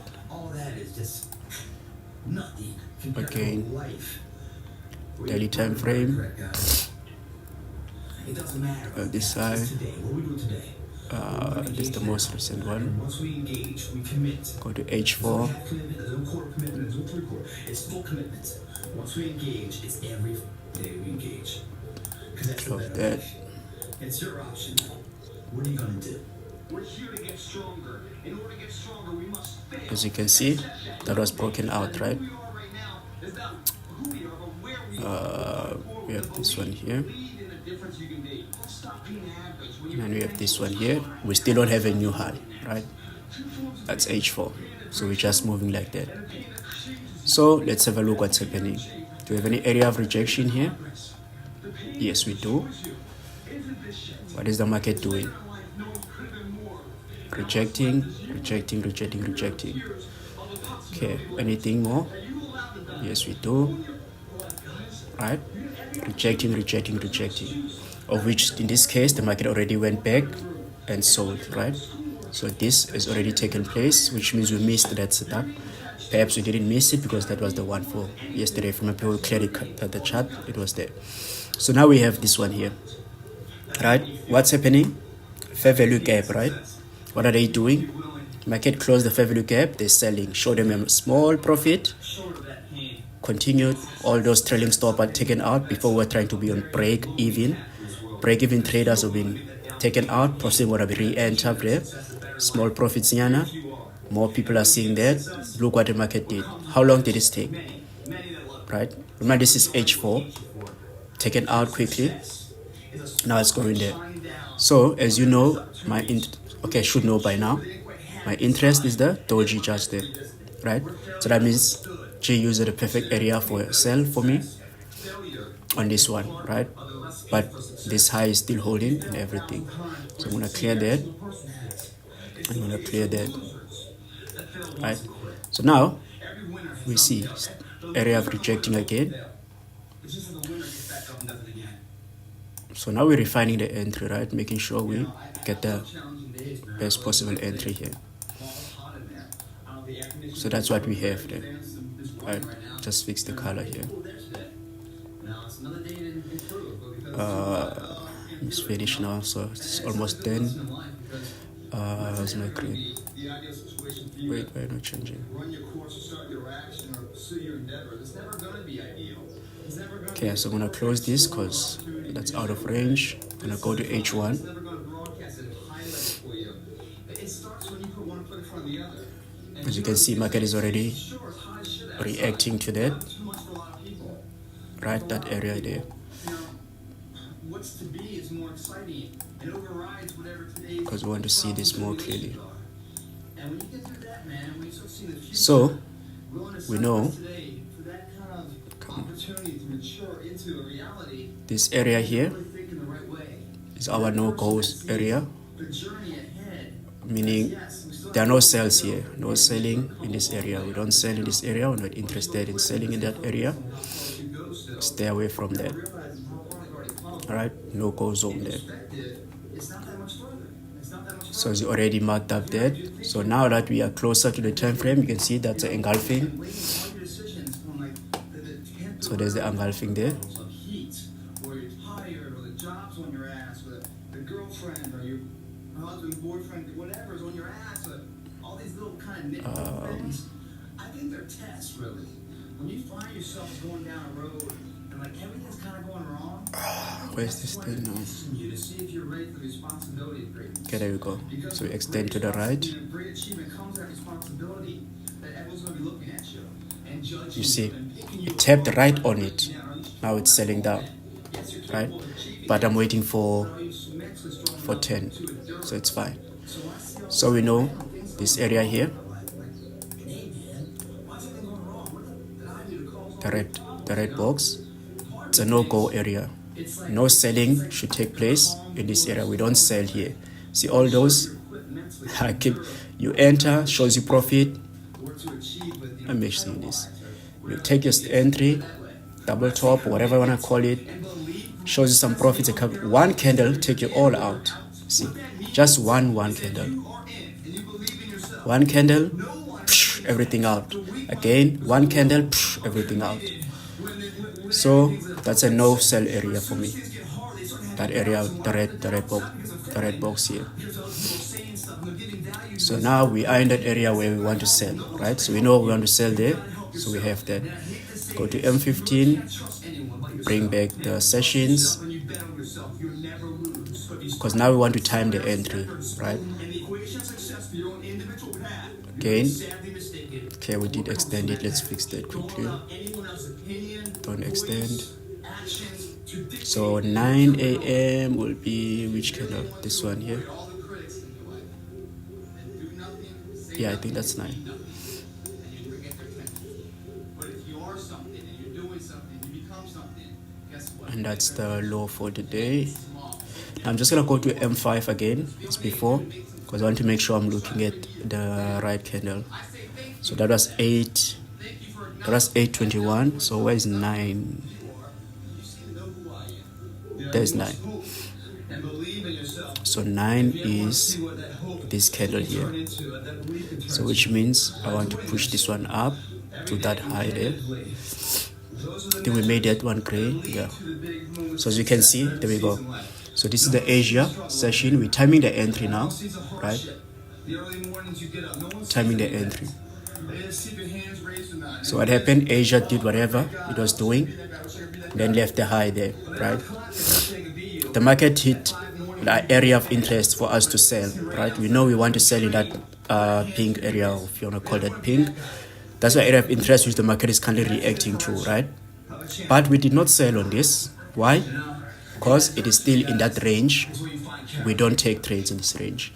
Again, daily time frame. This side. This is the most recent one. Go to H4. It's full commitment. Once we engage, it's every day we engage. Of that. It's your option. What are you gonna do? We're here to get stronger. In order to get stronger, we must fail. As you can see, that was broken out, right? We have this one here. And we have this one here. We still don't have a new high, right? That's H4. So we're just moving like that. So let's have a look what's happening. Do we have any area of rejection here? Yes, we do. What is the market doing? Rejecting, rejecting, rejecting, rejecting. Okay, anything more? Yes, we do. Right? Rejecting, rejecting, rejecting. Of which, in this case, the market already went back and sold, right? So this has already taken place, which means we missed that setup. Perhaps we didn't miss it because that was the one for yesterday. If my people clearly cut the chart, it was there. So now we have this one here, right? What's happening? Fair value gap, right? What are they doing? Market closed the fair value gap. They're selling. Show them a small profit. Continued. All those trailing stop are taken out. Before we're trying to be on break even. Break even traders have been taken out. Proceed want to be re-enter there. small profits yana. More people are seeing that. Look what the market did. How long did this take? Right? Remember, this is H4. Taken out quickly. Now it's going there. So, as you know, I should know by now, my interest is the doji just there. Right? So that means G used the perfect area for a sell for me on this one, right? But this high is still holding and everything. So I'm gonna clear that. I'm gonna clear that. Right? So now we see area of rejecting again. So now we're refining the entry, right? Making sure we get the best possible entry here. So that's what we have there. Right? Just fix the color here. It's finished now, so it's almost done. Where's my green? Wait, why not changing? Okay, so I'm gonna close this because that's out of range. I'm gonna go to H1. As you can see, market is already reacting to that. Right, that area there. Because we want to see this more clearly. So we know this area here is our no-goes area, meaning there are no sales here, no selling in this area. We don't sell in this area. We're not interested in selling in that area. Stay away from that. Alright, no go zone there. So it's already marked up there. So now that we are closer to the time frame, you can see that's the engulfing. So there's the engulfing there. I think they're tests, really. When you find yourself going down a road and like everything's kind of going wrong, where's this thing now? you to see if you're ready for the responsibility of greatness. Okay, there we go. So we extend to the right. Great achievement comes that responsibility that everyone's going to be looking at you and judging You see, you tapped right on it. Now it's selling down, right? But I'm waiting for 10, so it's fine. So we know this area here, the red box, it's a no-go area. No selling should take place in this area. We don't sell here. See all those? You enter, shows you profit. I'm mentioning this. You take your entry, double top, whatever you want to call it, shows you some profits. One candle, take you all out. See, just one candle. One candle, psh, everything out. Again, one candle, psh, everything out. So that's a no sell area for me. That area, the red box here. So now we are in that area where we want to sell, right? So we know we want to sell there, so we have that. Go to M15, bring back the sessions, because now we want to time the entry, right? Again, okay, we did extend it. Let's fix that quickly. Don't extend. So 9 a.m. will be which candle? This one here. Yeah, I think that's 9. And that's the low for the day. I'm just gonna go to M5 again as before, because I want to make sure I'm looking at the right candle. So that was 8. That was 8:21. So where is 9? There's 9. So 9 is this candle here. So which means I want to push this one up to that high there. I think we made that one gray. Yeah. So as you can see, there we go. So this is the Asia session. We're timing the entry now, right? Timing the entry. So what happened? Asia did whatever it was doing, then left the high there, right? The market hit the area of interest for us to sell, right? We know we want to sell in that pink area, if you want to call that pink. That's the area of interest which the market is currently reacting to, right? But we did not sell on this. Why? Because it is still in that range. We don't take trades in this range.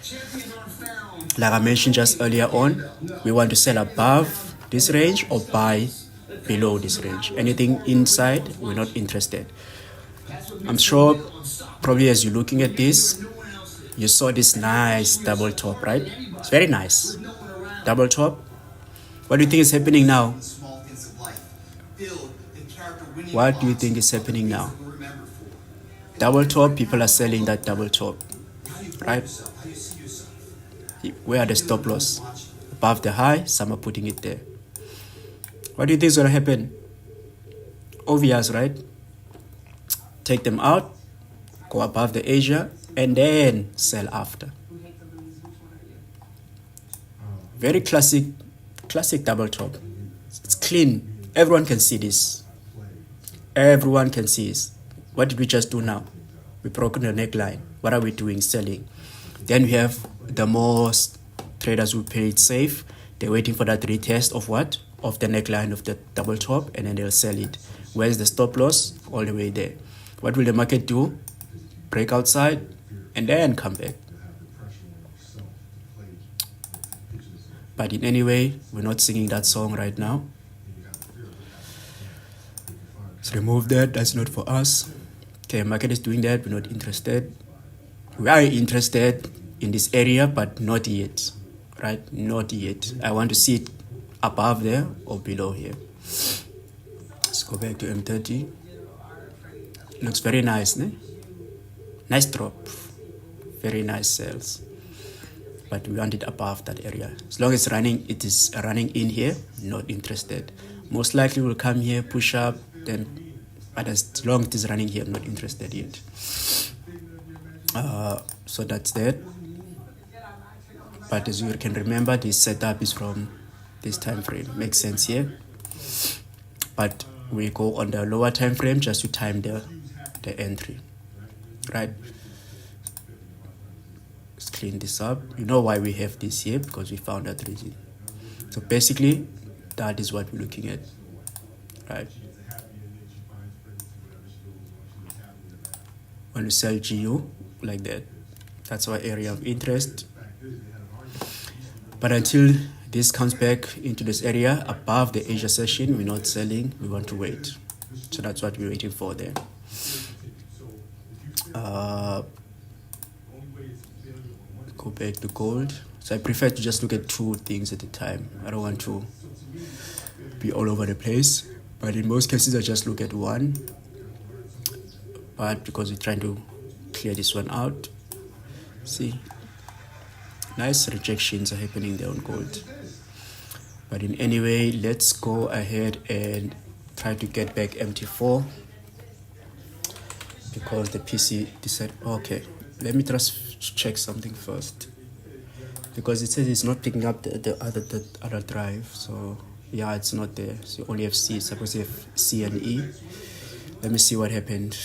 Like I mentioned just earlier on, we want to sell above this range or buy below this range. Anything inside, we're not interested. I'm sure probably as you're looking at this, you saw this nice double top, right? It's very nice. Double top. What do you think is happening now? What do you think is happening now? Double top, people are selling that double top, right? Where are the stop loss? Above the high, some are putting it there. What do you think is going to happen? Obvious, right? Take them out, go above the Asia, and then sell after. Very classic double top. It's clean. Everyone can see this. Everyone can see this. What did we just do now? We broke the neckline. What are we doing? Selling. Then we have the most traders who play it safe. They're waiting for that retest of what? Of the neckline of the double top, and then they'll sell it. Where's the stop loss? All the way there. What will the market do? Break outside and then come back. But in any way, we're not singing that song right now. Let's remove that. That's not for us. Okay, market is doing that. We're not interested. We are interested in this area, but not yet. Right? Not yet. I want to see it above there or below here. Let's go back to M30. Looks very nice, ne? Nice drop. Very nice sales. But we want it above that area. As long as it is running in here, not interested. Most likely will come here, push up, then, but as long as it is running here, I'm not interested yet. So that's that. But as you can remember, this setup is from this time frame. Makes sense here. But we go on the lower time frame just to time the entry. Right? Let's clean this up. You know why we have this here, because we found that reason. So basically, that is what we're looking at. Right? When we sell GU like that, that's our area of interest. But until this comes back into this area above the Asia session, we're not selling. We want to wait. So that's what we're waiting for there. Go back to gold. So I prefer to just look at two things at a time. I don't want to be all over the place. But in most cases, I just look at one. But because we're trying to clear this one out. See, nice rejections are happening there on gold. But in any way, let's go ahead and try to get back MT4. Because the PC decided, okay, let me just check something first. Because it says it's not picking up the other drive. So yeah, it's not there. So you only have C. It's supposed to have C and E. Let me see what happened.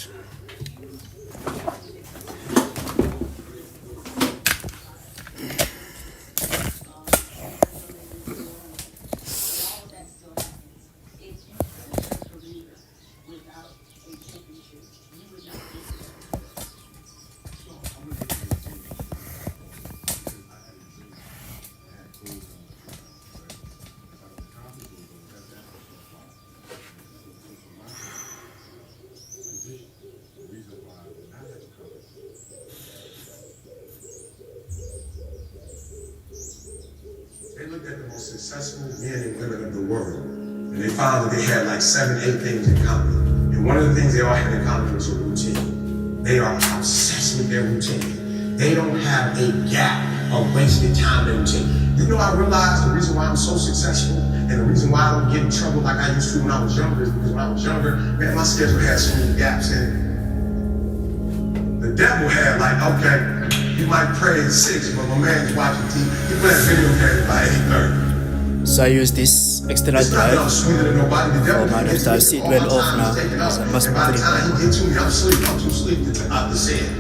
They looked at the most successful men and women of the world, and they found that they had like 7, 8 things in common. And one of the things they all had in common was a routine. They are obsessed with their routine. They don't have a gap of wasted time in routine. You know, I realized the reason why I'm so successful and the reason why I don't get in trouble like I used to when I was younger is because when I was younger, man, my schedule had so many gaps in it. The devil had like, okay, you might pray at 6, but my man's watching TV. He plays video games by 8:30. So I use this external drive. Oh man, after I see it went off now. So I must put it back. I'm too sleep to say it.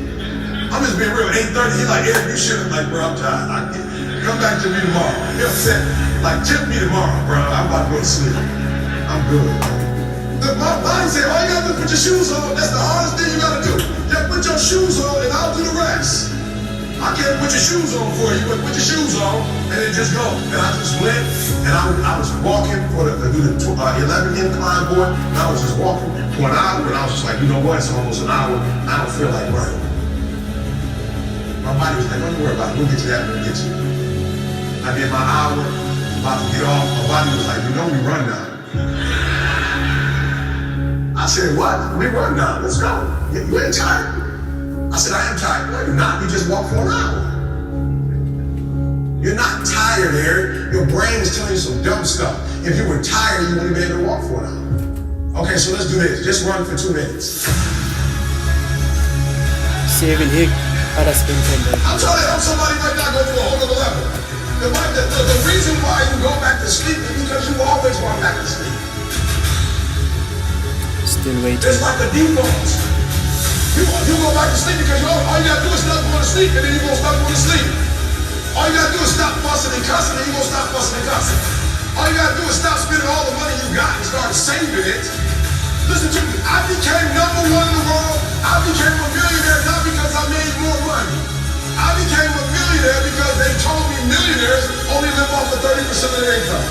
I'm just being real. 8:30, he like, Eric, you should. I'm like, bro, I'm tired. Come back to me tomorrow. He upset. Like, tip me tomorrow, bro. I'm about to go to sleep. I'm good. My body said, all you gotta do is put your shoes on. That's the hardest thing you gotta do. Just put your shoes on and I'll do the rest. I can't put your shoes on for you, but put your shoes on and then just go. And I just went and I was walking for the 11 incline board, and I was just walking for an hour, and I was just like, you know what? It's almost an hour. I don't feel like running. My body was like, don't worry about it. We'll get to that when we get to it. I did my hour, about to get off. My body was like, you know we run now. I said, what? We run now. Let's go. You ain't tired? I said, I am tired. No, you're not. You just walked for an hour. You're not tired, Eric. Your brain is telling you some dumb stuff. If you were tired, you wouldn't be able to walk for an hour. Okay, so let's do this. Just run for 2 minutes. Saving Hick, other spin I'm trying to help somebody right now go to a whole other level. The reason why you go back to sleep is because you always want back to sleep. Still waiting. It's like the default. You go back to sleep because all you gotta do is stop going to sleep, and then you're gonna stop going to sleep. All you gotta do is stop fussing and cussing, and you're gonna stop fussing and cussing. All you gotta do is stop spending all the money you got and start saving it. Listen to me, I became #1 in the world. I became a millionaire not because I made more money. I became a millionaire because they told me millionaires only live off of 30% of their income.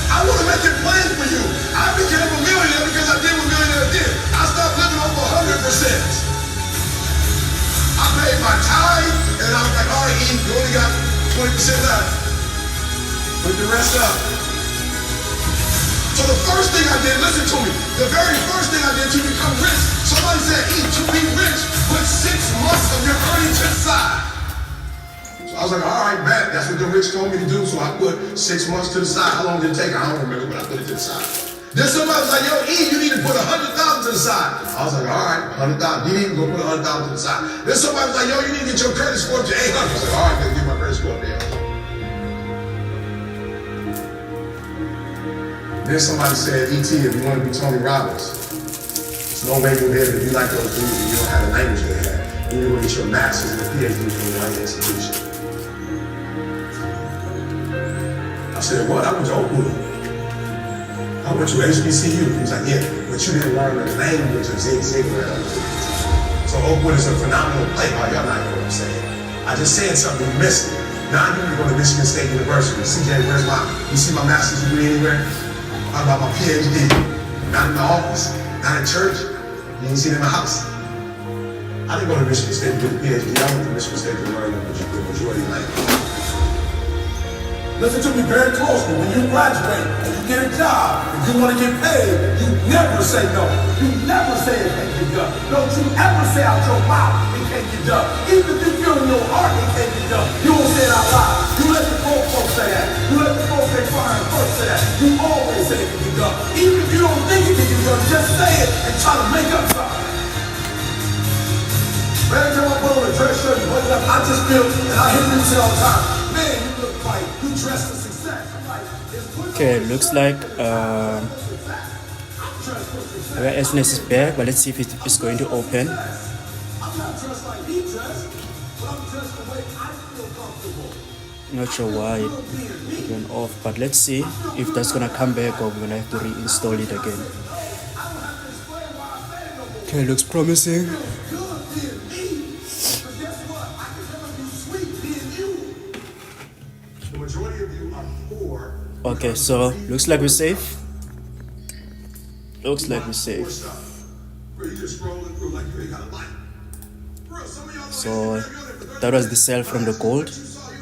I want to make it plain for you. I became a millionaire because I did what millionaires did. I stopped living off 100%. I paid my tithe, and I was like, all right, E, you only got 20% left. Put the rest up. So the first thing I did, listen to me, the very first thing I did to become rich, somebody said, E, to be rich, put 6 months of your earnings to the side. So I was like, all right, bet. That's what the rich told me to do. So I put 6 months to the side. How long did it take? I don't remember, but I put it to the side. Then somebody was like, yo, E, you need to put 100,000 to the side. I was like, all right, 100,000. You need to go put 100,000 to the side. Then somebody was like, yo, you need to get your credit score up to 800. I was like, all right, let's get my credit score up to 800. Then somebody said, E.T., if you want to be Tony Robbins, there's no way you'll be able to be like those dudes if you don't have the language they have. You need to get your master's and PhD from the right institution. I said, what? I went to Oakwood. I went to HBCU. He was like, yeah, but you didn't learn the language of Zig Ziglar. So Oakwood is a phenomenal place. Oh, y'all not know what I'm saying. I just said something, you missed it. Now I need to go to Michigan State University. CJ, you see my master's degree anywhere? How about my PhD? Not in the office, not in church. You didn't see it in my house. I didn't go to Michigan State to get a PhD. I went to Michigan State to learn the majority language. Listen to me very closely. When you graduate and you get a job, if you want to get paid, you never say no. You never say it can't get done. Don't you ever say out your mouth it can't get done. Even if you feel in your heart it can't get done, you won't say it out loud. You let the folks say that. You let the folks they fire first say that. You always say it can get done. Even if you don't think it can get done, just say it and try to make up something. Every time I put on a dress shirt and put it up, I just feel, and I hear people say all the time, man, you look like you dressed for success. Okay, looks like SNS is back, but let's see if it's going to open. I'm not dressed like he dressed, but I'm dressed the way I feel comfortable. Not sure why it went off, but let's see if that's gonna come back or we're gonna have to reinstall it again. Okay, looks promising. Okay, so looks like we're safe. Looks like we're safe. So that was the sell from the gold.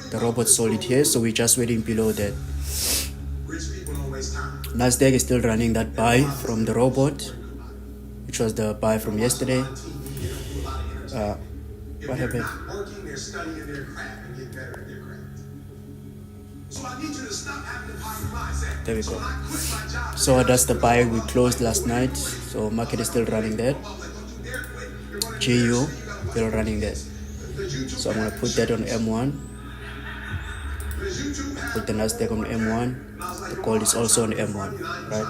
The robot sold it here, so we're just waiting below that. Nasdaq is still running that buy from the robot, which was the buy from yesterday. What happened? There we go. So that's the buy we closed last night. So market is still running that. GU still running that. So I'm gonna put that on M1. Put the Nasdaq on M1. The gold is also on M1, right?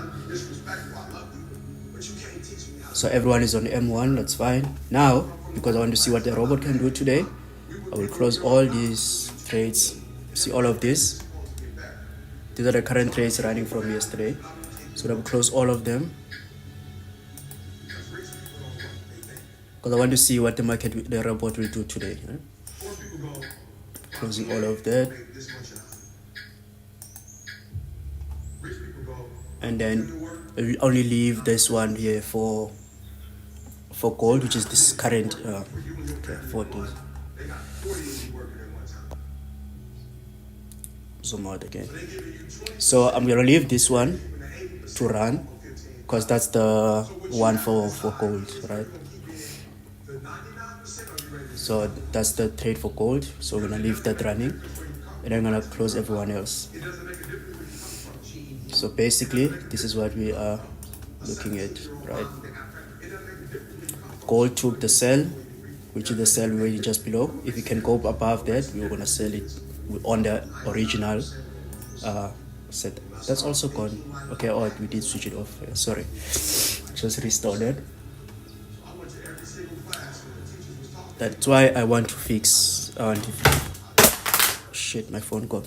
So everyone is on M1. That's fine. Now because I want to see what the robot can do today. I will close all these trades. See all of this. These are the current trades running from yesterday. So I will close all of them because I want to see what the robot will do today. Closing all of that. And then we only leave this one here for gold, which is this current 40. Zoom out again. So I'm gonna leave this one to run because that's the one for gold, right? So that's the trade for gold. So we're gonna leave that running and I'm gonna close everyone else. So basically this is what we are looking at, right? Gold took the sell, which is the sell really just below. If we can go above that, we're gonna sell it on the original set. That's also gone. Okay, oh, we did switch it off. Sorry, just restore that. That's why I want to fix. Shit, my phone gone.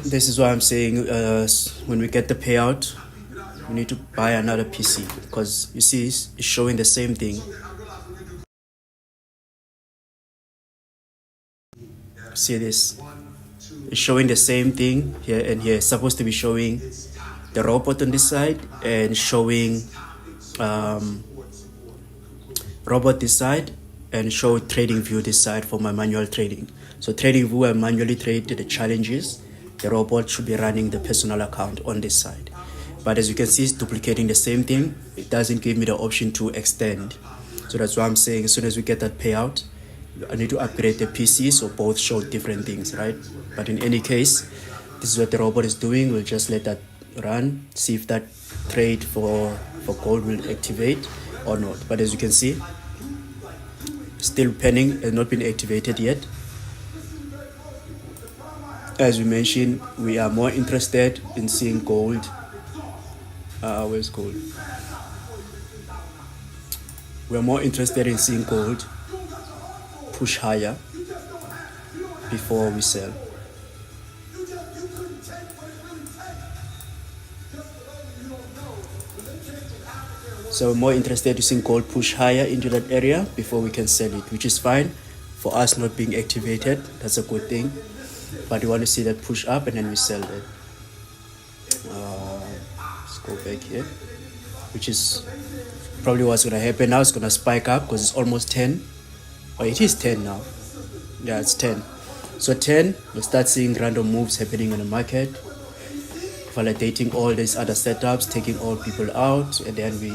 This is why I'm saying when we get the payout, we need to buy another PC because you see it's showing the same thing. See this? It's showing the same thing here and here. It's supposed to be showing the robot on this side and showing robot this side and show trading view this side for my manual trading. So trading view, I manually trade the challenges. The robot should be running the personal account on this side. But as you can see, it's duplicating the same thing. It doesn't give me the option to extend. So that's why I'm saying as soon as we get that payout, I need to upgrade the PC so both show different things, right? But in any case, this is what the robot is doing. We'll just let that run, see if that trade for gold will activate or not. But as you can see, still pending and not been activated yet. As we mentioned, we are more interested in seeing gold. Where's gold? We're more interested in seeing gold push higher before we sell. So we're more interested in seeing gold push higher into that area before we can sell it, which is fine. For us not being activated, that's a good thing. But we want to see that push up and then we sell it. Let's go back here, which is probably what's going to happen now. It's going to spike up because it's almost 10. Oh, it is 10 now. Yeah, it's 10. So 10, we'll start seeing random moves happening in the market, validating all these other setups, taking all people out, and then we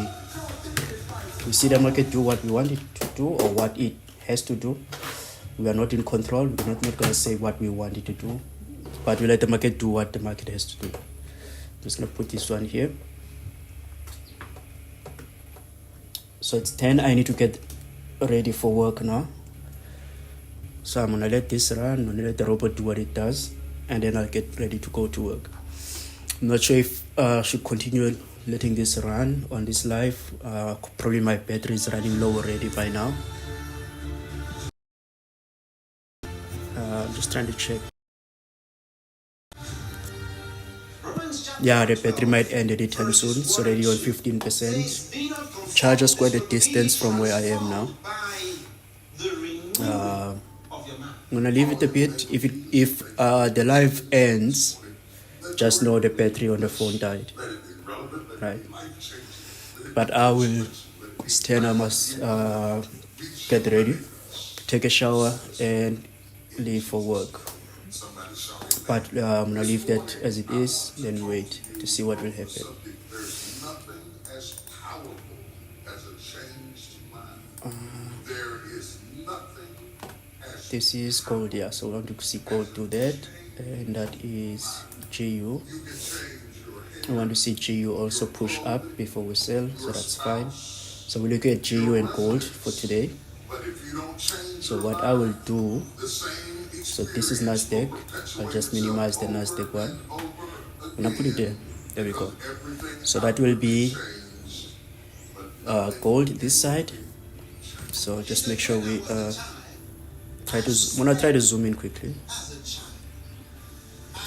see the market do what we want it to do or what it has to do. We are not in control. We're not going to say what we want it to do, but we let the market do what the market has to do. I'm just going to put this one here. So it's 10. I need to get ready for work now. So I'm going to let this run. I'm going to let the robot do what it does, and then I'll get ready to go to work. I'm not sure if I should continue letting this run on this live. Probably my battery is running low already by now. I'm just trying to check. Yeah, the battery might end anytime soon. It's already on 15%. Charger's quite a distance from where I am now. I'm gonna leave it a bit. If the live ends, just know the battery on the phone died, right? But I will stand. I must get ready, take a shower, and leave for work. But I'm gonna leave that as it is, then wait to see what will happen. This is gold, yeah, so we want to see gold do that, and that is GU. I want to see GU also push up before we sell, so that's fine. So we look at GU and gold for today. So what I will do, so this is Nasdaq. I'll just minimize the Nasdaq one and I'll put it there. There we go. So that will be gold this side. So just make sure we try to zoom in quickly.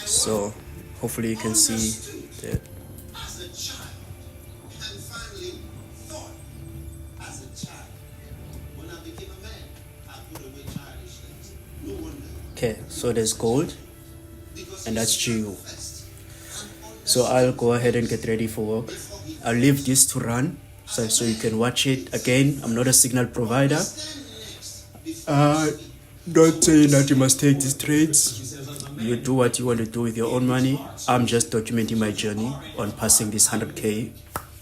So hopefully you can see that. As a child, and finally thought as a child. When I became a man, I put away childish things. No wonder. Okay, so there's gold, and that's GU. So I'll go ahead and get ready for work. I'll leave this to run so you can watch it. Again, I'm not a signal provider. Not saying that you must take these trades. You do what you want to do with your own money. I'm just documenting my journey on passing this 100K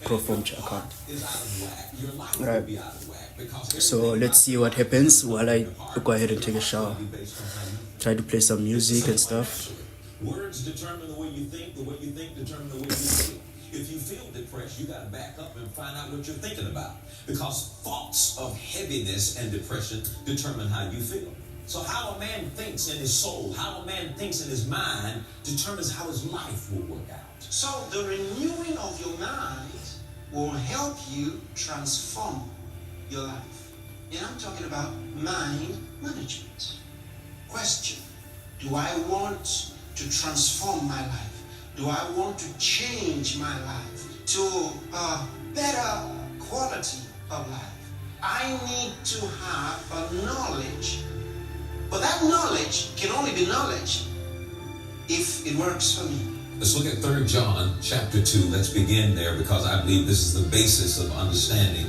Proform account. Alright. So let's see what happens while I go ahead and take a shower. Try to play some music and stuff. Words determine the way you think determine the way you feel. If you feel depressed, you got to back up and find out what you're thinking about. Because thoughts of heaviness and depression determine how you feel. So how a man thinks in his soul, how a man thinks in his mind, determines how his life will work out. So the renewing of your mind will help you transform your life. And I'm talking about mind management. Question: do I want to transform my life? Do I want to change my life to a better quality of life? I need to have a knowledge, but that knowledge can only be knowledge if it works for me. Let's look at 3 John chapter 2. Let's begin there because I believe this is the basis of understanding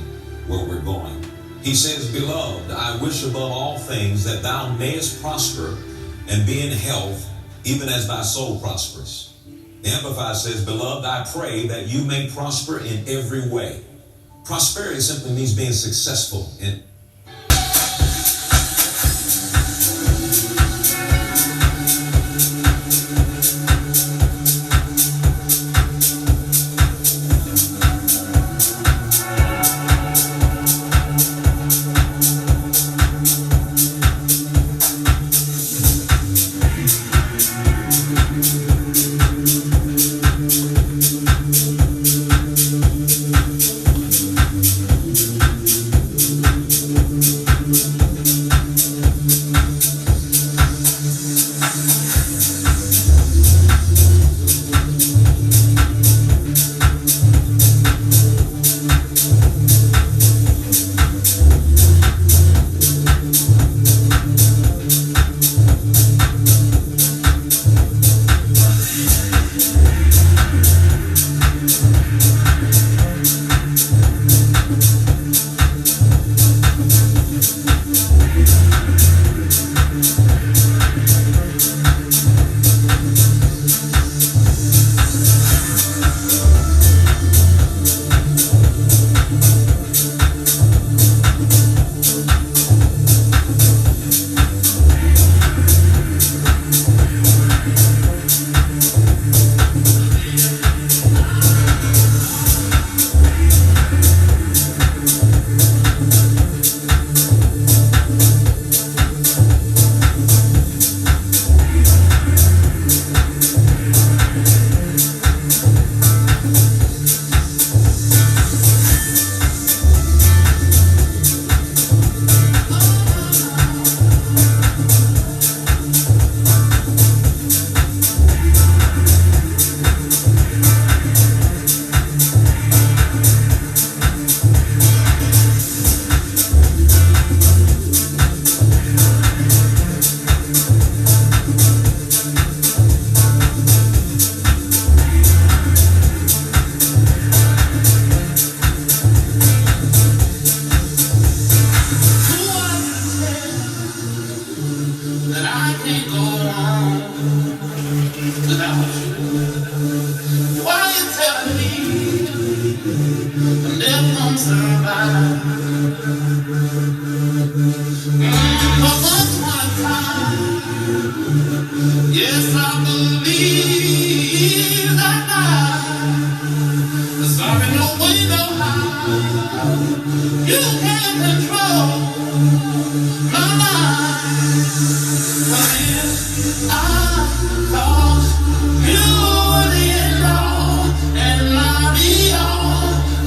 where we're going. He says, "Beloved, I wish above all things that thou mayest prosper and be in health, even as thy soul prospers." The Amplified says, "Beloved, I pray that you may prosper in every way." Prosperity simply means being successful in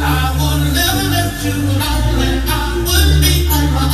I would never let you know, and I would be on my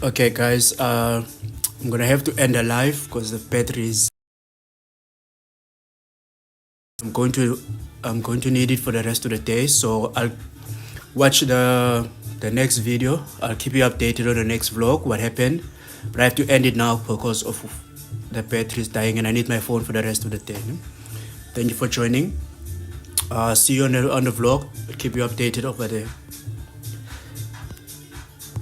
Okay, guys, I'm gonna have to end the live because the battery is. I'm going to need it for the rest of the day, so I'll watch the next video. I'll keep you updated on the next vlog what happened, but I have to end it now because of the battery is dying and I need my phone for the rest of the day. Thank you for joining. See you on the vlog. I'll keep you updated over there.